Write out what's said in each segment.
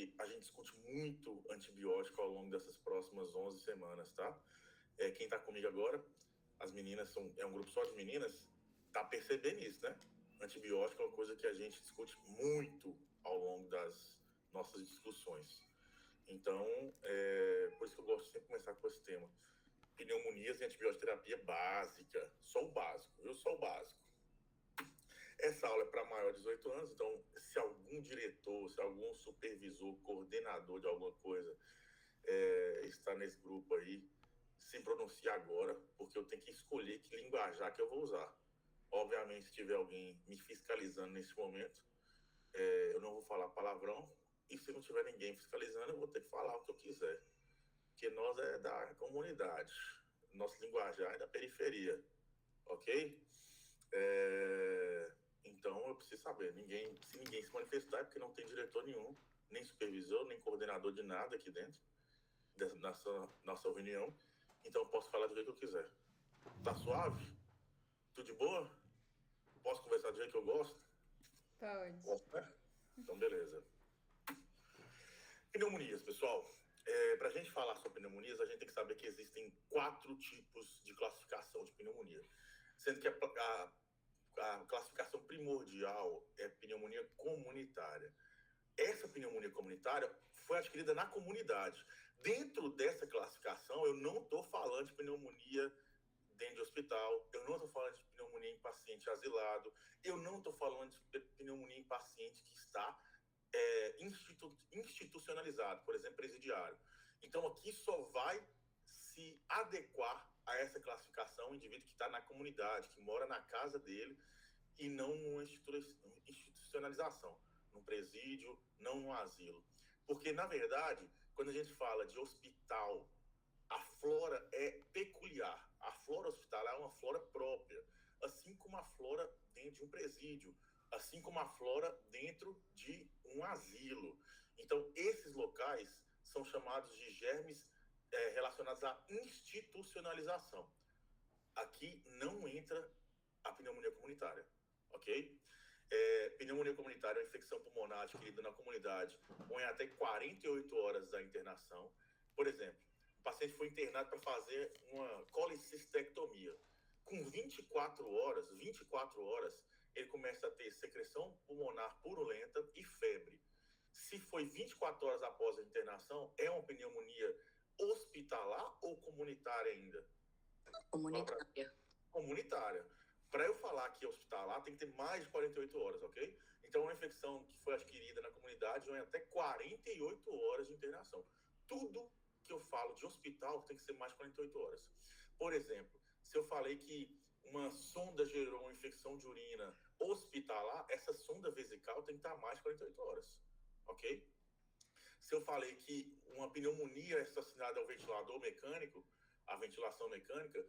que a gente discute muito antibiótico ao longo dessas próximas 11 semanas, tá? Quem está comigo agora, as meninas, é um grupo só de meninas, tá percebendo isso, né? Antibiótico é uma coisa que a gente discute muito ao longo das nossas discussões. Então, por isso que eu gosto de sempre começar com esse tema. Pneumonias e antibioterapia básica, só o básico, viu? Só o básico. Essa aula é para maior de 18 anos, então se algum diretor, se algum supervisor, coordenador de alguma coisa está nesse grupo aí, se pronuncie agora, porque eu tenho que escolher que linguajar que eu vou usar. Obviamente, se tiver alguém me fiscalizando nesse momento, eu não vou falar palavrão, e se não tiver ninguém fiscalizando, eu vou ter que falar o que eu quiser. Porque nós é da comunidade, nosso linguajar é da periferia, ok? Então, eu preciso saber, se ninguém se manifestar, é porque não tem diretor nenhum, nem supervisor, nem coordenador de nada aqui dentro, dessa nossa reunião. Então, eu posso falar do jeito que eu quiser. Tá suave? Tudo de boa? Posso conversar do jeito que eu gosto? Pode. Posso, né? Então, beleza. Pneumonias, pessoal. Para a gente falar sobre pneumonias, a gente tem que saber que existem 4 tipos de classificação de pneumonia. Sendo que a classificação primordial é pneumonia comunitária. Essa pneumonia comunitária foi adquirida na comunidade. Dentro dessa classificação, eu não estou falando de pneumonia dentro de hospital, eu não estou falando de pneumonia em paciente asilado, eu não estou falando de pneumonia em paciente que está institucionalizado, por exemplo, presidiário. Então, aqui só vai se adequar a essa classificação o indivíduo que está na comunidade, que mora na casa dele, e não numa institucionalização, num presídio, não num asilo. Porque, na verdade, quando a gente fala de hospital, a flora é peculiar. A flora hospitalar é uma flora própria, assim como a flora dentro de um presídio, assim como a flora dentro de um asilo. Então, esses locais são chamados de germes relacionados à institucionalização. Aqui não entra a pneumonia comunitária, ok? Pneumonia comunitária é uma infecção pulmonar adquirida na comunidade com até 48 horas da internação. Por exemplo, o paciente foi internado para fazer uma colicistectomia. Com 24 horas, ele começa a ter secreção pulmonar purulenta e febre. Se foi 24 horas após a internação, é uma pneumonia hospitalar ou comunitária ainda? Comunitária. Comunitária. Para eu falar que é hospitalar, tem que ter mais de 48 horas, ok? Então, uma infecção que foi adquirida na comunidade vai até 48 horas de internação. Tudo que eu falo de hospital tem que ser mais de 48 horas. Por exemplo, se eu falei que uma sonda gerou uma infecção de urina hospitalar, essa sonda vesical tem que estar mais de 48 horas, ok? Se eu falei que uma pneumonia é associada ao ventilador mecânico, à ventilação mecânica,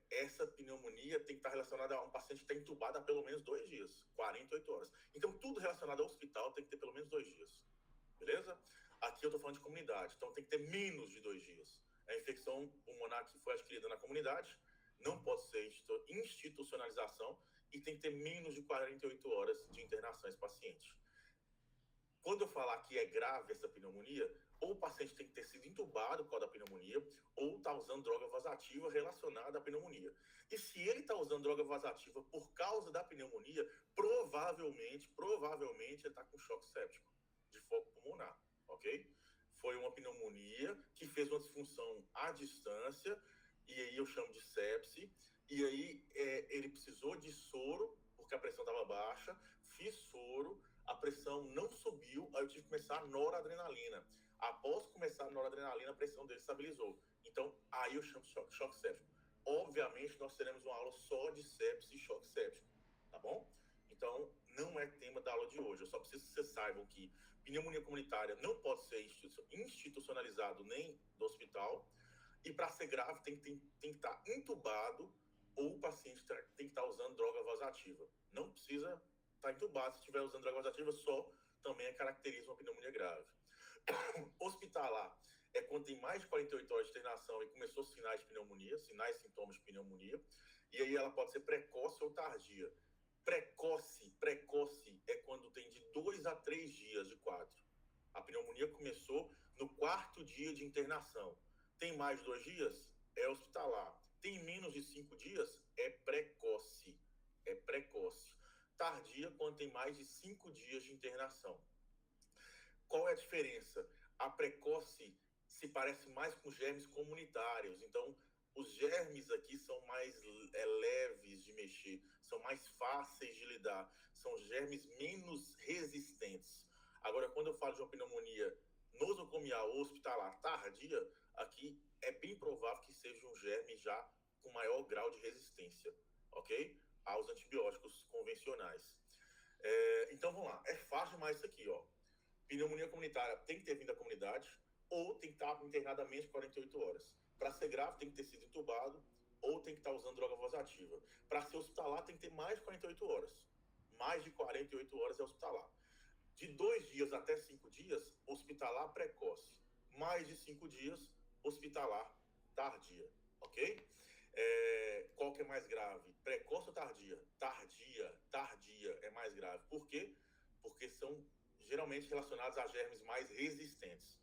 essa pneumonia tem que estar relacionada a um paciente que está entubado há pelo menos 2 dias, 48 horas. Então, tudo relacionado ao hospital tem que ter pelo menos 2 dias. Beleza? Aqui eu estou falando de comunidade, então tem que ter menos de 2 dias. A infecção pulmonar que foi adquirida na comunidade não pode ser institucionalização e tem que ter menos de 48 horas de internação esse paciente. Quando eu falar que é grave essa pneumonia, ou o paciente tem que ter sido entubado por causa da pneumonia, ou está usando droga vasoativa relacionada à pneumonia. E se ele está usando droga vasoativa por causa da pneumonia, provavelmente ele está com choque séptico de foco pulmonar, ok? Foi uma pneumonia que fez uma disfunção à distância, e aí eu chamo de sepse, e aí ele precisou de soro, porque a pressão estava baixa, fiz soro, a pressão não subiu, aí eu tive que começar a noradrenalina. Após começar a noradrenalina, a pressão dele estabilizou. Então, aí eu chamo de choque séptico. Obviamente, nós teremos uma aula só de sepse e choque séptico, tá bom? Então, não é tema da aula de hoje. Eu só preciso que vocês saibam que pneumonia comunitária não pode ser institucionalizado nem do hospital. E para ser grave, tem que estar entubado ou o paciente tem que estar usando droga vasoativa. Não precisa estar entubado. Se estiver usando droga vasoativa, só também caracteriza uma pneumonia grave. Hospitalar é quando tem mais de 48 horas de internação e começou sinais de pneumonia, sinais e sintomas de pneumonia. E aí ela pode ser precoce ou tardia. Precoce é quando tem de 2 a 3 dias de quadro. A pneumonia começou no 4º dia de internação. Tem mais de 2 dias? É hospitalar. Tem menos de 5 dias? É precoce. É precoce. Tardia quando tem mais de 5 dias de internação. Qual é a diferença? A precoce se parece mais com germes comunitários. Então, os germes aqui são mais leves de mexer, são mais fáceis de lidar, são germes menos resistentes. Agora, quando eu falo de uma pneumonia nosocomial ou hospitalar tardia, aqui é bem provável que seja um germe já com maior grau de resistência, ok? Aos antibióticos convencionais. Então, vamos lá. É fácil mais isso aqui, ó. Pneumonia comunitária tem que ter vindo da comunidade ou tem que estar internado há menos de 48 horas. Para ser grave, tem que ter sido entubado ou tem que estar usando droga vasoativa. Para ser hospitalar, tem que ter mais de 48 horas. Mais de 48 horas é hospitalar. De 2 dias até 5 dias, hospitalar precoce. Mais de 5 dias, hospitalar tardia. Ok? Qual que é mais grave? Precoce ou tardia? Tardia é mais grave. Por quê? Porque são geralmente relacionados a germes mais resistentes.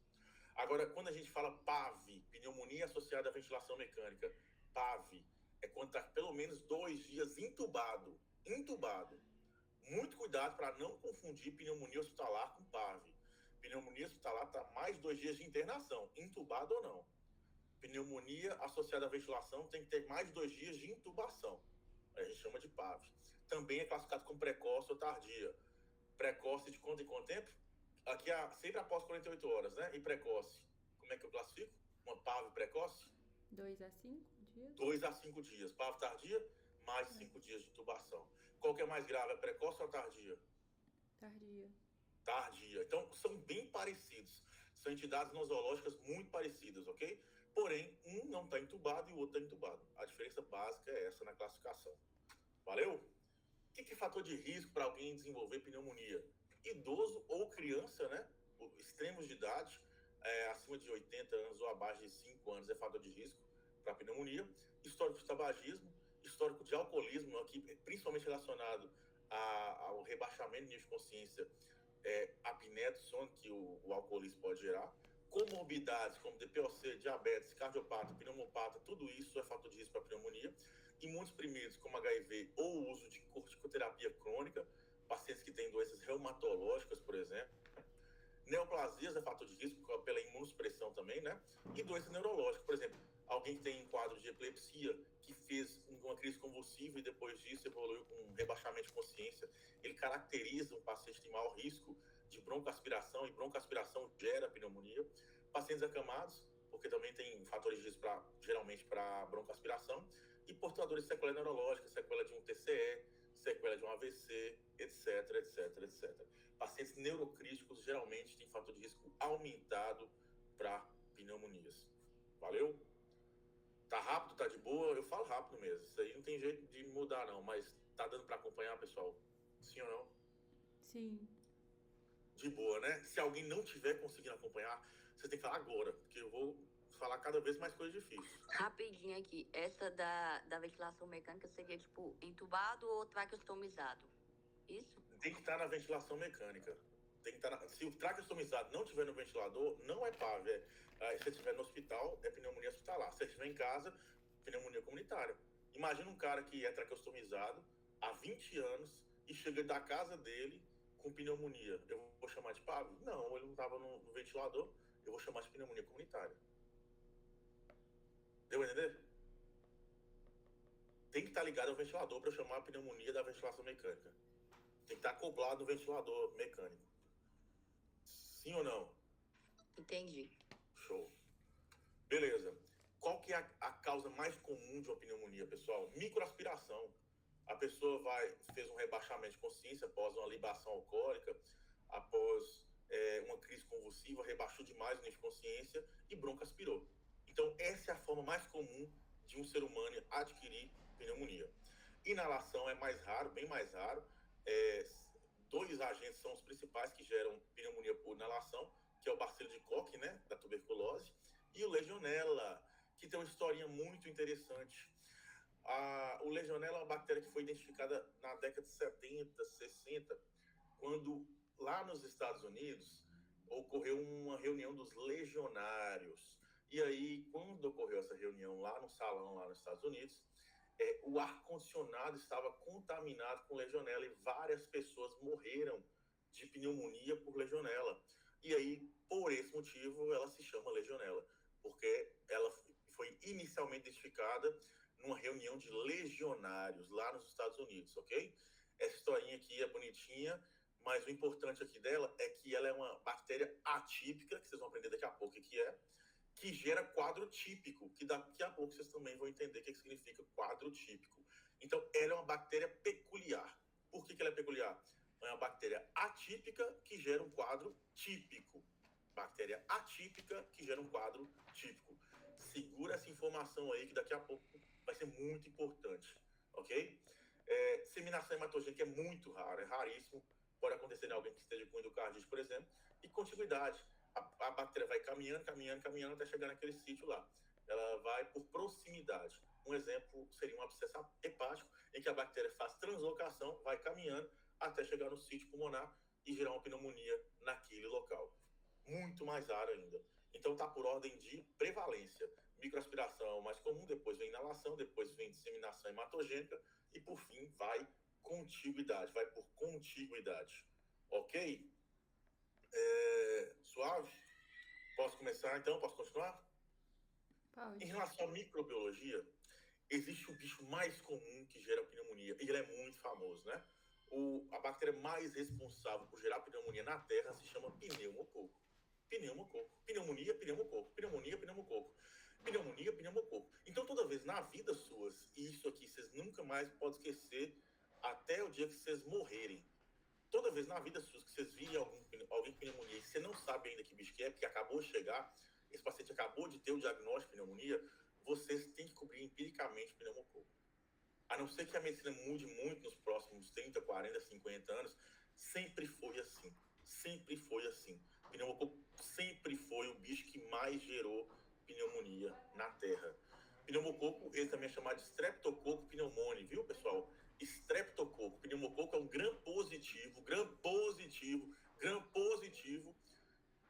Agora, quando a gente fala PAV, pneumonia associada à ventilação mecânica, PAV é quando está pelo menos 2 dias entubado. Muito cuidado para não confundir pneumonia hospitalar com PAV. Pneumonia hospitalar está mais de 2 dias de internação, entubado ou não. Pneumonia associada à ventilação tem que ter mais de 2 dias de intubação. A gente chama de PAV. Também é classificado como precoce ou tardia. Precoce de quanto em quanto tempo? Aqui sempre após 48 horas, né? E precoce, como é que eu classifico? Uma PAV precoce? 2 a 5 dias? 2 a 5 dias. PAV tardia, mais de 5 dias de intubação. Qual que é mais grave? É precoce ou tardia? Tardia. Então, são bem parecidos. São entidades nosológicas muito parecidas, ok? Porém, um não está entubado e o outro está entubado. A diferença básica é essa na classificação. Valeu? O que é fator de risco para alguém desenvolver pneumonia? Idoso ou criança, né? Extremos de idade, acima de 80 anos ou abaixo de 5 anos é fator de risco para pneumonia. Histórico de tabagismo, histórico de alcoolismo, aqui principalmente relacionado ao rebaixamento de nível de consciência, apneia do sono que o alcoolismo pode gerar. Comorbidades como DPOC, diabetes, cardiopata, pneumopata, tudo isso é fator de risco para pneumonia. Imunossuprimidos como HIV ou o uso de corticoterapia crônica, pacientes que têm doenças reumatológicas, por exemplo. Neoplasias é fator de risco pela imunossupressão também, né? E doenças neurológicas, por exemplo, alguém que tem um quadro de epilepsia, que fez uma crise convulsiva e depois disso evoluiu com um rebaixamento de consciência, ele caracteriza um paciente que tem maior risco de broncoaspiração, e broncoaspiração gera pneumonia. Pacientes acamados, porque também tem fatores de risco geralmente para broncoaspiração, e portadores de sequela neurológica, sequela de um TCE, sequela de um AVC, etc. Pacientes neurocríticos geralmente têm fator de risco aumentado para pneumonias. Valeu? Tá rápido, tá de boa? Eu falo rápido mesmo. Isso aí não tem jeito de mudar não, mas tá dando para acompanhar, pessoal? Sim ou não? Sim. De boa, né? Se alguém não tiver conseguindo acompanhar, você tem que falar agora, porque eu vou falar cada vez mais coisas difíceis. Rapidinho aqui, essa da ventilação mecânica seria tipo entubado ou traqueostomizado? Isso? Tem que estar na ventilação mecânica. Tem que estar se o traqueostomizado não estiver no ventilador, não é PAV. Se estiver no hospital, é pneumonia hospitalar. Se estiver em casa, pneumonia comunitária. Imagina um cara que é traqueostomizado há 20 anos e chega da casa dele com pneumonia. Eu vou chamar de PAV? Não, ele não estava no ventilador. Eu vou chamar de pneumonia comunitária. Deu a entender? Tem que estar ligado ao ventilador para eu chamar a pneumonia da ventilação mecânica. Tem que estar acoplado no ventilador mecânico. Sim ou não? Entendi. Show. Beleza. Qual que é a causa mais comum de uma pneumonia, pessoal? Microaspiração. A pessoa fez um rebaixamento de consciência após uma libação alcoólica, após uma crise convulsiva, rebaixou demais o nível de consciência e broncoaspirou. Então, essa é a forma mais comum de um ser humano adquirir pneumonia. Inalação é mais raro, bem mais raro. 2 agentes são os principais que geram pneumonia por inalação, que é o bacilo de Koch, né, da tuberculose, e o Legionella, que tem uma historinha muito interessante. O Legionella é uma bactéria que foi identificada na década de 70, 60, quando lá nos Estados Unidos ocorreu uma reunião dos legionários. E aí, quando ocorreu essa reunião lá no salão, lá nos Estados Unidos, o ar-condicionado estava contaminado com legionela e várias pessoas morreram de pneumonia por legionela. E aí, por esse motivo, ela se chama legionela, porque ela foi inicialmente identificada numa reunião de legionários lá nos Estados Unidos, ok? Essa historinha aqui é bonitinha, mas o importante aqui dela é que ela é uma bactéria atípica, que vocês vão aprender daqui a pouco o que é, que gera quadro típico, que daqui a pouco vocês também vão entender o que significa quadro típico. Então, ela é uma bactéria peculiar. Por que ela é peculiar? É uma bactéria atípica que gera um quadro típico. Bactéria atípica que gera um quadro típico. Segura essa informação aí, que daqui a pouco vai ser muito importante, ok? Disseminação hematogênica é muito raro, é raríssimo. Pode acontecer em alguém que esteja com endocardite, por exemplo. E contiguidade. A bactéria vai caminhando até chegar naquele sítio lá. Ela vai por proximidade. Um exemplo seria um abscesso hepático, em que a bactéria faz translocação, vai caminhando até chegar no sítio pulmonar e gerar uma pneumonia naquele local. Muito mais raro ainda. Então está por ordem de prevalência. Microaspiração é o mais comum, depois vem inalação, depois vem disseminação hematogênica e por fim vai contiguidade, vai por contiguidade. Ok? Suave? Posso começar então? Posso continuar? Pode. Em relação à microbiologia, existe o bicho mais comum que gera pneumonia, e ele é muito famoso, né? A bactéria mais responsável por gerar pneumonia na Terra se chama pneumococo. Pneumococo. Pneumonia, pneumococo. Pneumonia, pneumococo. Pneumonia, pneumococo. Então, toda vez na vida suas, e isso aqui vocês nunca mais podem esquecer até o dia que vocês morrerem. Toda vez na vida suas que vocês virem alguém com pneumonia e você não sabe ainda que bicho que é, porque acabou de chegar, esse paciente acabou de ter o diagnóstico de pneumonia, vocês têm que cobrir empiricamente pneumococo. A não ser que a medicina mude muito nos próximos 30, 40, 50 anos, sempre foi assim. Sempre foi assim. Pneumococo sempre foi o bicho que mais gerou pneumonia na Terra. Pneumococo, ele também é chamado de Streptococcus pneumoniae, viu, pessoal? Streptococo, pneumococo é um gram positivo,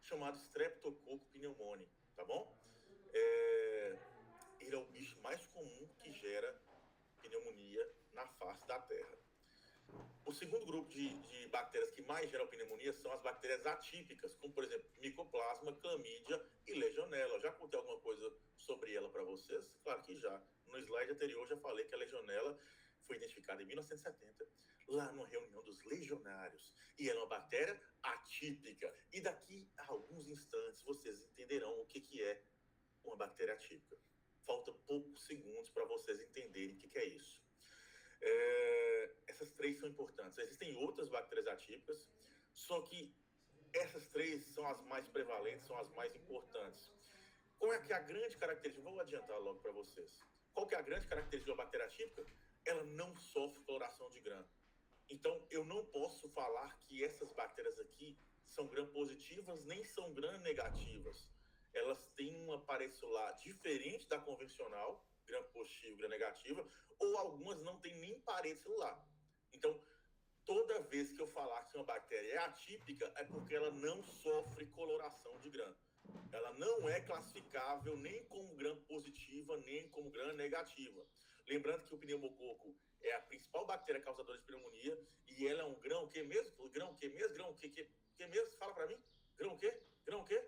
chamado Streptococcus pneumoniae, tá bom? Ele é o bicho mais comum que gera pneumonia na face da Terra. O segundo grupo de bactérias que mais geram pneumonia são as bactérias atípicas, como, por exemplo, Mycoplasma, Clamídia e Legionela. Já contei alguma coisa sobre ela para vocês? Claro que já. No slide anterior já falei que a Legionela foi identificada em 1970, lá numa reunião dos legionários. E ela é uma bactéria atípica. E daqui a alguns instantes vocês entenderão o que é uma bactéria atípica. Falta poucos segundos para vocês entenderem o que é isso. Essas três são importantes. Existem outras bactérias atípicas, só que essas três são as mais prevalentes, são as mais importantes. Qual é que é a grande característica? Vou adiantar logo para vocês. Qual que é a grande característica da bactéria atípica? Ela não sofre coloração de gram. Então, eu não posso falar que essas bactérias aqui são gram positivas nem são gram negativas. Elas têm uma parede celular diferente da convencional, gram positivo, gram negativa, ou algumas não têm nem parede celular. Então, toda vez que eu falar que uma bactéria é atípica, é porque ela não sofre coloração de gram. Ela não é classificável nem como gram positiva, nem como gram negativa. Lembrando que o pneumococo é a principal bactéria causadora de pneumonia e ela é um grão o quê mesmo? Grão o quê mesmo? Grão o quê mesmo? Fala pra mim. Grão o quê? Grão o quê?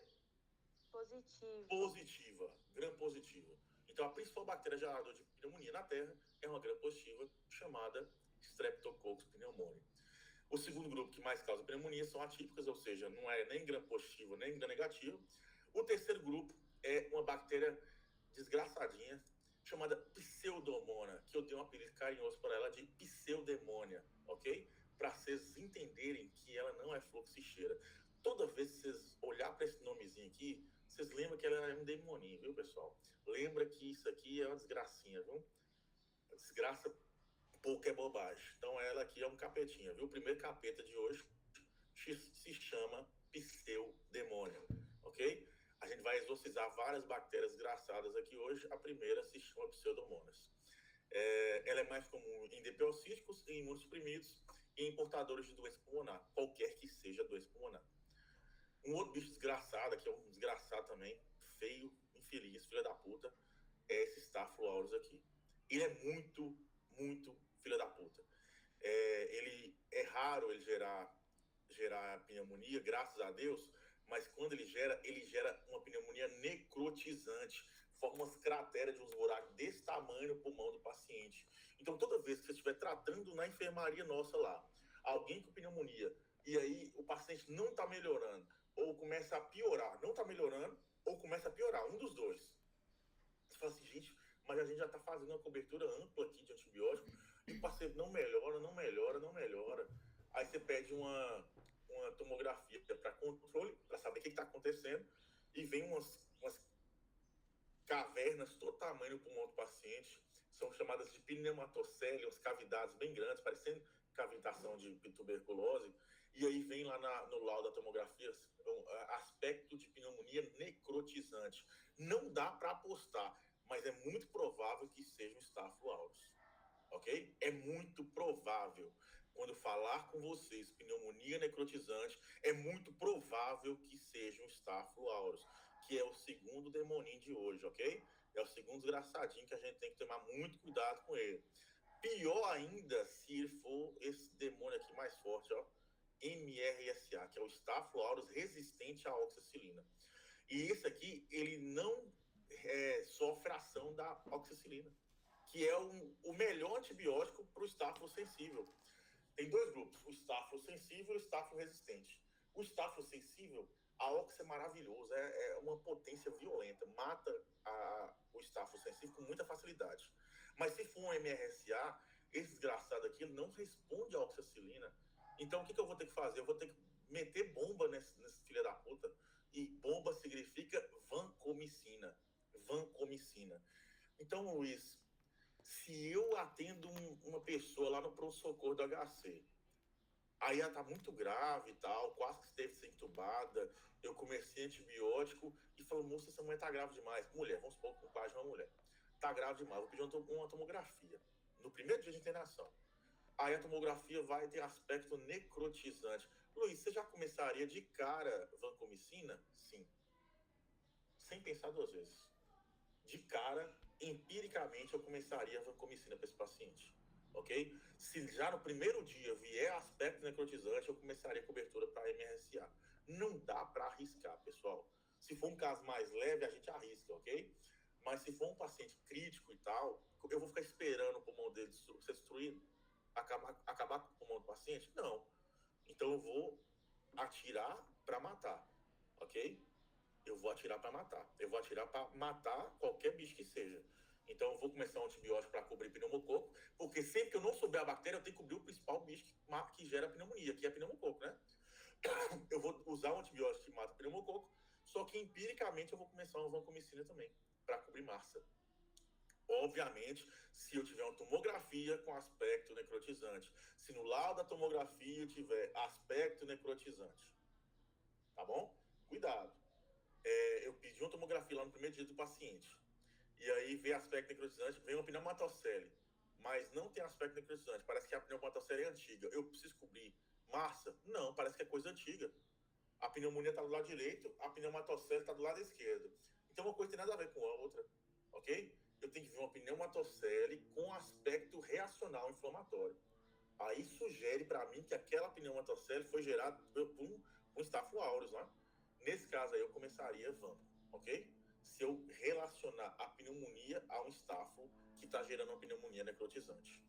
Positiva. Gram positiva. Então, a principal bactéria geradora de pneumonia na Terra é uma gram positiva chamada Streptococcus pneumoniae. O segundo grupo que mais causa pneumonia são atípicas, ou seja, não é nem gram positivo nem gram negativo. O terceiro grupo é uma bactéria desgraçadinha chamada Pseudomonas, que eu dei um apelido carinhoso para ela de Pseudemônia, ok? Para vocês entenderem que ela não é fluxicheira. Toda vez que vocês olhar para esse nomezinho aqui, vocês lembram que ela é um demoninho, viu, pessoal? Lembra que isso aqui é uma desgracinha, viu? A desgraça pouco é bobagem. Então ela aqui é um capetinha, viu? O primeiro capeta de hoje se chama Pseudemônia, ok? A gente vai exorcizar várias bactérias desgraçadas aqui hoje. A primeira se chama Pseudomonas. Ela é mais comum em DPO-císticos, em imunossuprimidos e em portadores de doença pulmonar, qualquer que seja a doença pulmonar. Um outro bicho desgraçado, que é um desgraçado também, feio, infeliz, filha da puta, é esse Staphylococcus aqui. Ele é muito, muito filha da puta. Ele é raro ele gerar pneumonia, graças a Deus, mas quando ele gera uma pneumonia necrotizante, forma umas crateras de uns buracos desse tamanho no pulmão do paciente. Então, toda vez que você estiver tratando na enfermaria nossa lá, alguém com pneumonia, e aí o paciente não está melhorando, ou começa a piorar, não está melhorando, ou começa a piorar, um dos dois. Você fala assim, gente, mas a gente já está fazendo uma cobertura ampla aqui de antibiótico, e o paciente não melhora, não melhora, não melhora. Aí você pede uma tomografia para controle, para saber o que está acontecendo, e vem umas cavernas do tamanho do pulmão do paciente, são chamadas de pneumatocele, umas cavidades bem grandes, parecendo cavitação de tuberculose, e aí vem lá no laudo da tomografia aspecto de pneumonia necrotizante. Não dá para apostar, mas é muito provável que seja um Staphylococcus, ok? É muito provável. Quando falar com vocês pneumonia necrotizante, é muito provável que seja um Staphylococcus, que é o segundo demoninho de hoje, ok? É o segundo desgraçadinho que a gente tem que tomar muito cuidado com ele. Pior ainda se ele for esse demônio aqui mais forte, ó, MRSA, que é o Staphylococcus resistente à oxacilina. E esse aqui, ele não sofre ação da oxacilina, que é o melhor antibiótico para o estáfilo sensível. Tem dois grupos, o estáfilo sensível e o estáfilo resistente. O estáfilo sensível, a ox é maravilhoso, é uma potência violenta, mata o estáfilo sensível com muita facilidade. Mas se for um MRSA, esse desgraçado aqui não responde à oxacilina. Então o que eu vou ter que fazer? Eu vou ter que meter bomba nesse filho da puta. E bomba significa vancomicina. Vancomicina. Então, Luiz, se eu atendo uma pessoa lá no pronto-socorro do HC, aí ela tá muito grave e tal, quase que teve que ser entubada, eu comecei antibiótico e falou, moça, essa mulher tá grave demais. Mulher, vamos supor com quase uma mulher. Tá grave demais, vou pedir uma tomografia. No primeiro dia de internação. Aí a tomografia vai ter aspecto necrotizante. Luiz, você já começaria de cara vancomicina? Sim. Sem pensar duas vezes. De cara, empiricamente, eu começaria a vancomicina para esse paciente. Ok? Se já no primeiro dia vier aspecto necrotizante, eu começaria a cobertura para MRSA. Não dá para arriscar, pessoal. Se for um caso mais leve, a gente arrisca, ok? Mas se for um paciente crítico e tal, eu vou ficar esperando o pulmão dele ser destruído? Acabar com o pulmão do paciente? Não. Então eu vou atirar para matar, ok? Eu vou atirar para matar. Eu vou atirar para matar qualquer bicho que seja. Então eu vou começar um antibiótico para cobrir pneumococo, porque sempre que eu não souber a bactéria, eu tenho que cobrir o principal bicho que gera pneumonia, que é pneumococo, né? Eu vou usar um antibiótico que mata pneumococo, só que empiricamente eu vou começar uma vancomicina também, para cobrir massa. Obviamente, se eu tiver uma tomografia com aspecto necrotizante, se no laudo da tomografia tiver aspecto necrotizante, tá bom? Cuidado. Eu pedi uma tomografia lá no primeiro dia do paciente, e aí vem aspecto necrotizante, vem uma pneumatocele, mas não tem aspecto necrotizante, parece que a pneumatocele é antiga, eu preciso cobrir massa? Não, parece que é coisa antiga. A pneumonia está do lado direito, a pneumatocele está do lado esquerdo. Então uma coisa tem nada a ver com a outra, ok? Eu tenho que ver uma pneumatocele com aspecto reacional inflamatório. Aí sugere para mim que aquela pneumatocele foi gerada por um Staphylococcus, né? Nesse caso aí eu começaria vanco, ok? Se eu relacionar a pneumonia a um estáfilo que está gerando uma pneumonia necrotizante.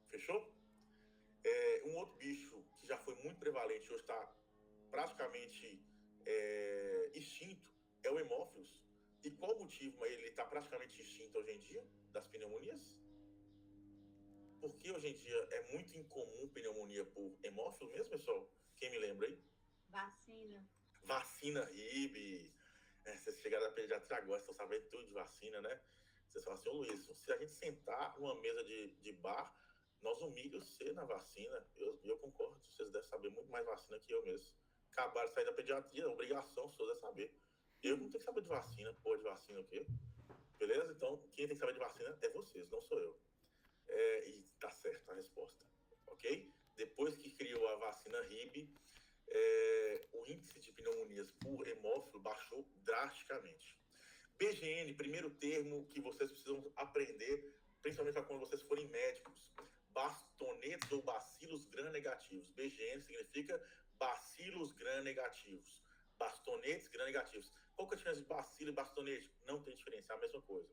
Fechou? Um outro bicho que já foi muito prevalente, hoje está praticamente extinto, é o Haemophilus. E qual o motivo ele está praticamente extinto hoje em dia das pneumonias? Porque hoje em dia é muito incomum pneumonia por hemófilo mesmo, pessoal? Quem me lembra aí? Vacina. Vacina RIB. Vocês chegaram da pediatria agora, vocês estão sabendo tudo de vacina, né? Vocês falam assim, ô Luiz, se a gente sentar numa mesa de bar, nós humilhamos você na vacina. Eu concordo, vocês devem saber muito mais vacina que eu mesmo. Acabaram de sair da pediatria, a obrigação sua é saber. Eu não tenho que saber de vacina, de vacina o quê? Beleza? Então, quem tem que saber de vacina é vocês, não sou eu. E tá certa a resposta, ok? Depois que criou a vacina RIB, o índice de pneumonia pneumonias por hemófilo baixou drasticamente. BGN, primeiro termo que vocês precisam aprender, principalmente para quando vocês forem médicos. Bastonetes ou bacilos gram-negativos. BGN significa bacilos gram-negativos. Bastonetes gram-negativos. Qual que é a diferença de bacilo e bastonete? Não tem diferença, é a mesma coisa.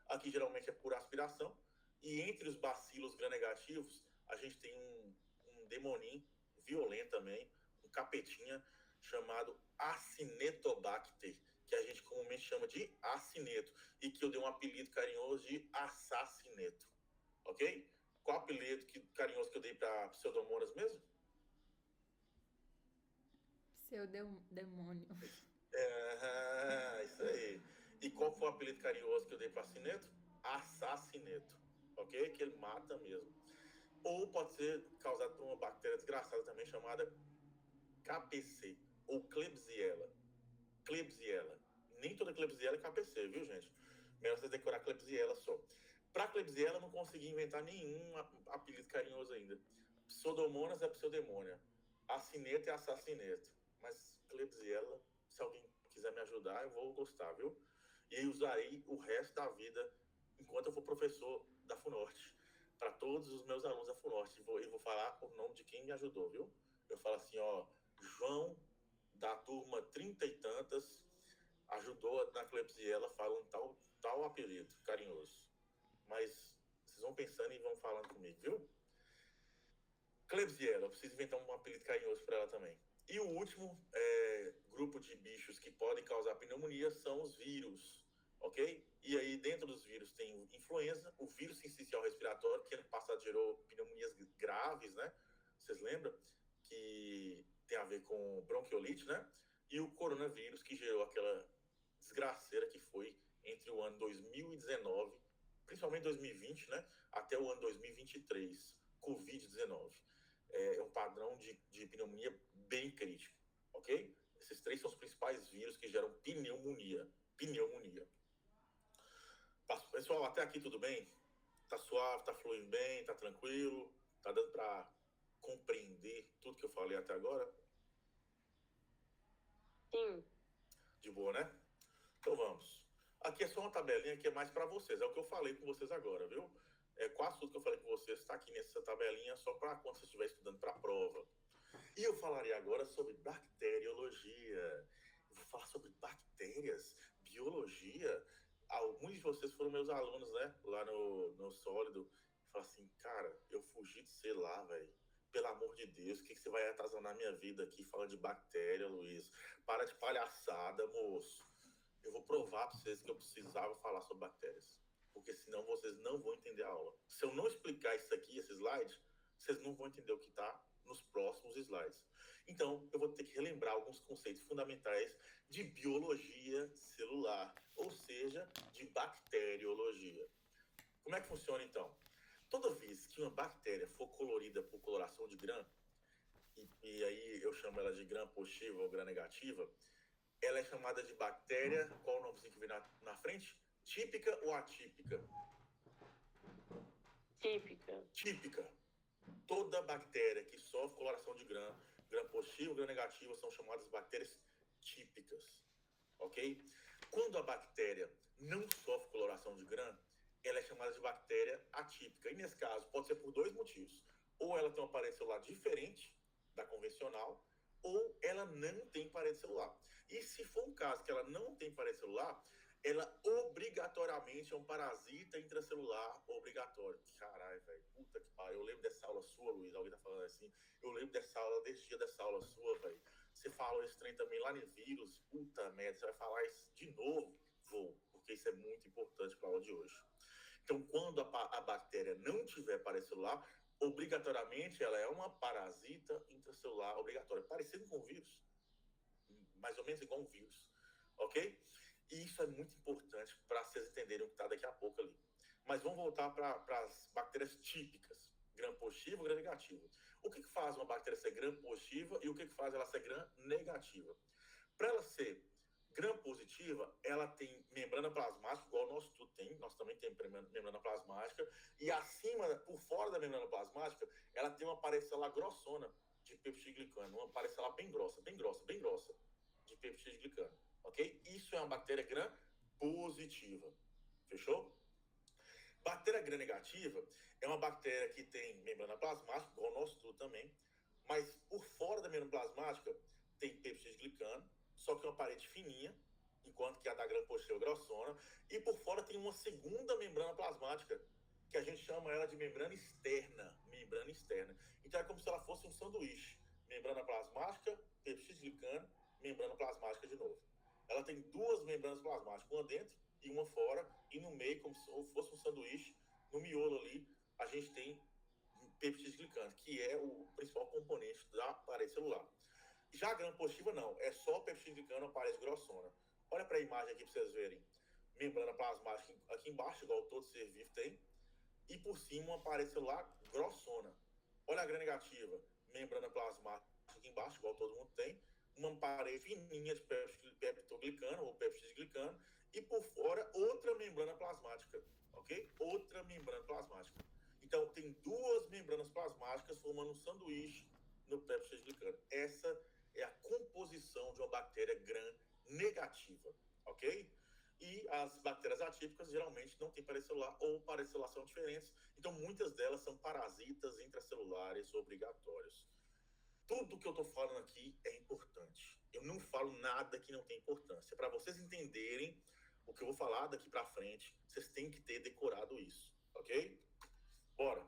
Aqui geralmente é por aspiração. E entre os bacilos gram-negativos, a gente tem um demonim violento também, um capetinha chamado Acinetobacter, que a gente comumente chama de acineto, e que eu dei um apelido carinhoso de assassineto. Ok? Qual apelido carinhoso que eu dei para Pseudomonas mesmo? Pseudemônio. Isso aí. E qual foi o apelido carinhoso que eu dei para acineto? Assassineto. Ok? Que ele mata mesmo. Ou pode ser causado por uma bactéria desgraçada também chamada KPC, ou Klebsiella. Klebsiella. Nem toda Klebsiella é KPC, viu, gente? Melhor você decorar Klebsiella só. Para Klebsiella, eu não consegui inventar nenhum apelido carinhoso ainda. Pseudomonas é pseudemônia. Acineto é assassineto. Mas Klebsiella, se alguém quiser me ajudar, eu vou gostar, viu? E aí usarei o resto da vida enquanto eu for professor da FUNORTE. Para todos os meus alunos da FUNORTE. Eu vou falar o nome de quem me ajudou, viu? Eu falo assim, ó, João, da turma 30 e tantas, ajudou na Klebsiella falando tal apelido carinhoso. Mas vocês vão pensando e vão falando comigo, viu? Klebsiella, eu preciso inventar um apelido carinhoso para ela também. E o último grupo de bichos que podem causar pneumonia são os vírus, ok? E aí dentro dos vírus tem influenza, o vírus sincicial respiratório, que ano passado gerou pneumonias graves, né? Vocês lembram? Que tem a ver com bronquiolite, né? E o coronavírus, que gerou aquela desgraceira que foi entre o ano 2019, principalmente 2020, né? Até o ano 2023, Covid-19. É um padrão de pneumonia bem crítico, ok? Esses três são os principais vírus que geram pneumonia. Pneumonia. Pessoal, até aqui tudo bem? Tá suave, tá fluindo bem, tá tranquilo? Tá dando para compreender tudo que eu falei até agora? Sim. De boa, né? Então vamos. Aqui é só uma tabelinha que é mais para vocês. É o que eu falei com vocês agora, viu? Quase tudo que eu falei com vocês está aqui nessa tabelinha só para quando você estiver estudando para a prova. E eu falaria agora sobre bacteriologia. Eu vou falar sobre bactérias, biologia. Alguns de vocês foram meus alunos, né? Lá no Sólido. Falaram assim, cara, eu fugi de ser lá, velho. Pelo amor de Deus, o que você vai atazanar minha vida aqui falando de bactéria, Luiz? Para de palhaçada, moço. Eu vou provar para vocês que eu precisava falar sobre bactérias. Porque senão vocês não vão entender a aula. Se eu não explicar isso aqui, esse slide, vocês não vão entender o que está nos próximos slides. Então, eu vou ter que relembrar alguns conceitos fundamentais de biologia celular, ou seja, de bacteriologia. Como é que funciona, então? Toda vez que uma bactéria for colorida por coloração de Gram, e aí eu chamo ela de Gram positiva ou Gram negativa, ela é chamada de bactéria, qual o nomezinho que vem na frente? Típica ou atípica? Típica. Típica. Toda bactéria que sofre coloração de Gram positivo, Gram negativo, são chamadas bactérias típicas, ok? Quando a bactéria não sofre coloração de Gram, ela é chamada de bactéria atípica. E nesse caso, pode ser por dois motivos. Ou ela tem uma parede celular diferente da convencional, ou ela não tem parede celular. E se for um caso que ela não tem parede celular, ela obrigatoriamente é um parasita intracelular obrigatório. Caralho, velho, puta que pariu. Eu lembro dessa aula sua, Luiz, alguém tá falando assim. Eu lembro dessa aula, desse dia dessa aula sua, velho. Você falou esse trem também lá no vírus. Puta merda, você vai falar isso de novo? Vou, porque isso é muito importante para a aula de hoje. Então, quando a bactéria não tiver parede celular, obrigatoriamente ela é uma parasita intracelular obrigatória, parecido com o vírus, mais ou menos igual um vírus, ok? E isso é muito importante para vocês entenderem o que está daqui a pouco ali. Mas vamos voltar para as bactérias típicas, gram positivo e gram negativo. O que faz uma bactéria ser gram positiva e o que faz ela ser gram negativa? Para ela ser gram positiva, ela tem membrana plasmática, igual o nosso tudo tem, nós também temos membrana plasmática, e acima, por fora da membrana plasmática, ela tem uma parede celular grossona de peptidoglicano, uma parede celular bem grossa, de peptidoglicano. peptidoglicano, ok? Isso é uma bactéria gram positiva, fechou? Bactéria gram negativa é uma bactéria que tem membrana plasmática, igual o nosso tudo também, mas por fora da membrana plasmática tem peptidoglicano, só que é uma parede fininha, enquanto que a da gram positiva é grossona, e por fora tem uma segunda membrana plasmática, que a gente chama ela de membrana externa. Então é como se ela fosse um sanduíche. Membrana plasmática, peptidoglicano, membrana plasmática de novo. Ela tem duas membranas plasmáticas, uma dentro e uma fora, e no meio, como se fosse um sanduíche, no miolo ali, a gente tem peptidoglicano, que é o principal componente da parede celular. Já a gram positiva não, é só peptidoglicano, a parede grossona. Olha para a imagem aqui para vocês verem. Membrana plasmática aqui embaixo, igual todo ser vivo tem, e por cima uma parede celular grossona. Olha a gram negativa, membrana plasmática aqui embaixo, igual todo mundo tem, uma parede fininha de peptidoglicano ou peptidoglicano, e por fora outra membrana plasmática, ok? Outra membrana plasmática. Então tem duas membranas plasmáticas formando um sanduíche no peptidoglicano. Essa é a composição de uma bactéria gram negativa, ok? E as bactérias atípicas geralmente não têm parede celular ou parede celular são diferentes. Então, muitas delas são parasitas intracelulares obrigatórios. Tudo que eu estou falando aqui é importante. Eu não falo nada que não tem importância. Para vocês entenderem o que eu vou falar daqui para frente, vocês têm que ter decorado isso, ok? Bora.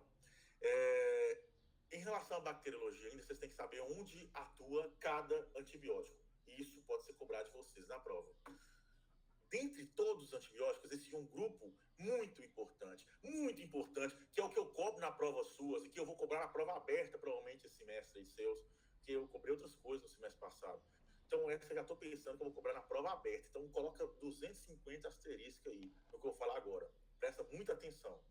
Em relação à bacteriologia, ainda vocês têm que saber onde atua cada antibiótico. E isso pode ser cobrado de vocês na prova. Dentre todos os antibióticos, existe um grupo muito importante, que é o que eu cobro na prova suas e que eu vou cobrar na prova aberta, provavelmente, esse semestre aí seus, que eu cobrei outras coisas no semestre passado. Então, essa eu já estou pensando que eu vou cobrar na prova aberta. Então, coloca 250 asterisco aí no que eu vou falar agora. Presta muita atenção.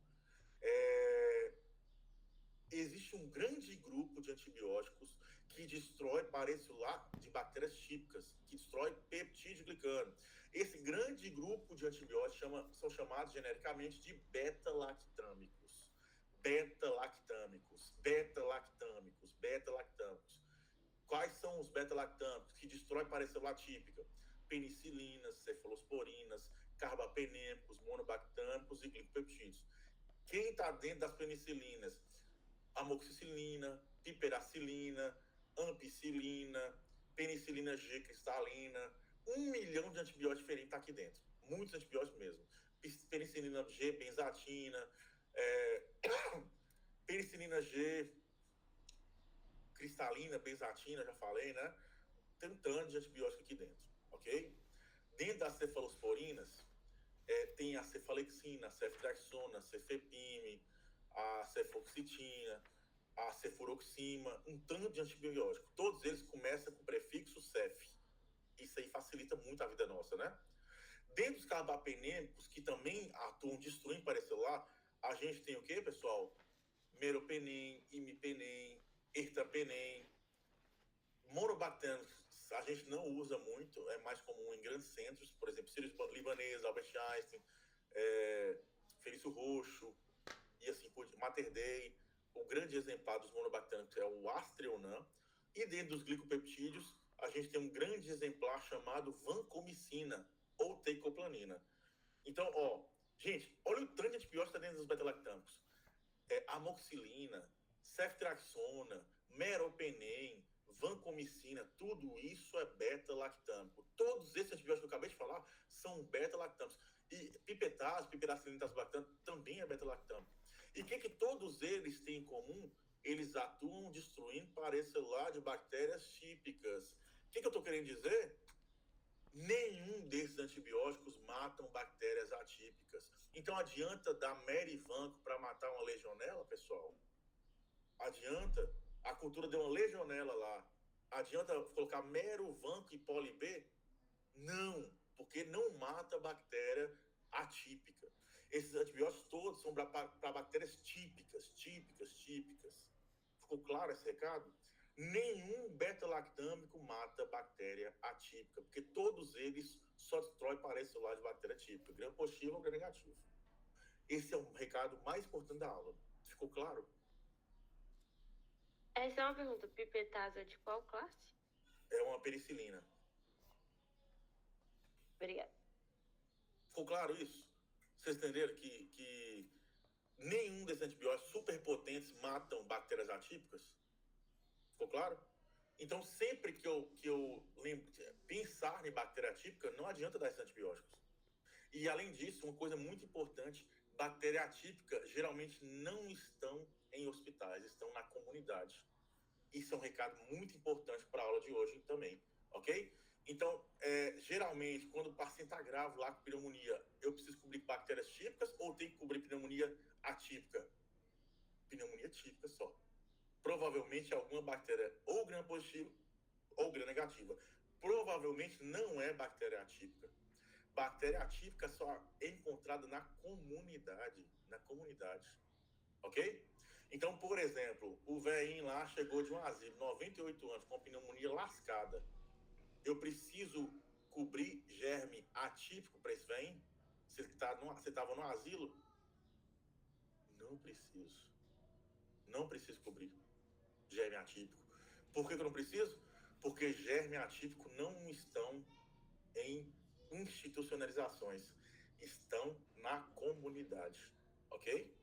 Existe um grande grupo de antibióticos que destrói parede celular de bactérias típicas, que destrói peptidoglicano. Esse grande grupo de antibióticos são chamados genericamente de beta-lactâmicos. Quais são os beta-lactâmicos que destroem parede celular típica? Penicilinas, cefalosporinas, carbapenêmicos, monobactâmicos e glicopeptídeos. Quem está dentro das penicilinas? Amoxicilina, piperacilina, ampicilina, penicilina G cristalina, 1 milhão de antibióticos diferentes está aqui dentro. Muitos antibióticos mesmo. Penicilina G, benzatina, penicilina G cristalina, benzatina, já falei, né? Tem um tanto de antibiótico aqui dentro, ok? Dentro das cefalosporinas, tem a cefalexina, a ceftriaxona, a cefepime, a cefoxitina, a cefuroxima, um tanto de antibiótico. Todos eles começam com o prefixo cef. Isso aí facilita muito a vida nossa, né? Dentro dos carbapenêmicos, que também atuam destruindo parede celular, a gente tem o quê, pessoal? Meropenem, imipenem, ertapenem. Monobactâmicos, a gente não usa muito, é mais comum em grandes centros, por exemplo, Sírios Libanês, Albert Einstein, Felício Roxo, e assim por diante, Mater Dei. O grande exemplar dos monobactâmicos é o Astreonam. E dentro dos glicopeptídeos, a gente tem um grande exemplar chamado vancomicina ou teicoplanina. Então, gente, olha o tanto de antibiótico que está dentro dos beta-lactâmicos. Amoxicilina, ceftriaxona, meropenem, vancomicina, tudo isso é beta-lactâmico. Todos esses antibióticos que eu acabei de falar são beta-lactâmicos. E pipetase, piperacilina, tasbactam também é beta-lactâmico. E o que todos eles têm em comum? Eles atuam destruindo parede celular de bactérias típicas. O que eu estou querendo dizer? Nenhum desses antibióticos matam bactérias atípicas. Então adianta dar merivanco para matar uma legionela, pessoal? Adianta? A cultura deu uma legionela lá. Adianta colocar merovanco e poli-B? Não, porque não mata bactéria atípica. Esses antibióticos todos são para bactérias típicas. Ficou claro esse recado? Nenhum beta-lactâmico mata bactéria atípica, porque todos eles só destroem parede celular de bactéria típica, gram positivo ou gram negativo. Esse é o recado mais importante da aula. Ficou claro? Essa é uma pergunta. Pipetase é de qual classe? É uma penicilina. Obrigada. Ficou claro isso? Vocês entenderam que nenhum desses antibióticos superpotentes matam bactérias atípicas? Ficou claro? Então, sempre que eu pensar em bactéria atípica, não adianta dar esses antibióticos. E, além disso, uma coisa muito importante, bactéria atípica geralmente não estão em hospitais, estão na comunidade. Isso é um recado muito importante para a aula de hoje também, ok? Então, geralmente, quando o paciente está grave lá com pneumonia, eu preciso cobrir bactérias típicas ou tem que cobrir pneumonia atípica? Pneumonia típica só. Provavelmente alguma bactéria ou gram positiva ou gram negativa. Provavelmente não é bactéria atípica. Bactéria atípica só é encontrada na comunidade. Na comunidade. Ok? Então, por exemplo, o velhinho lá chegou de um asilo, 98 anos, com pneumonia lascada. Eu preciso cobrir germe atípico para esse velhinho? Você estava no asilo? Não preciso. Não preciso cobrir germe atípico. Por que eu não preciso? Porque germe atípico não estão em institucionalizações. Estão na comunidade. Ok?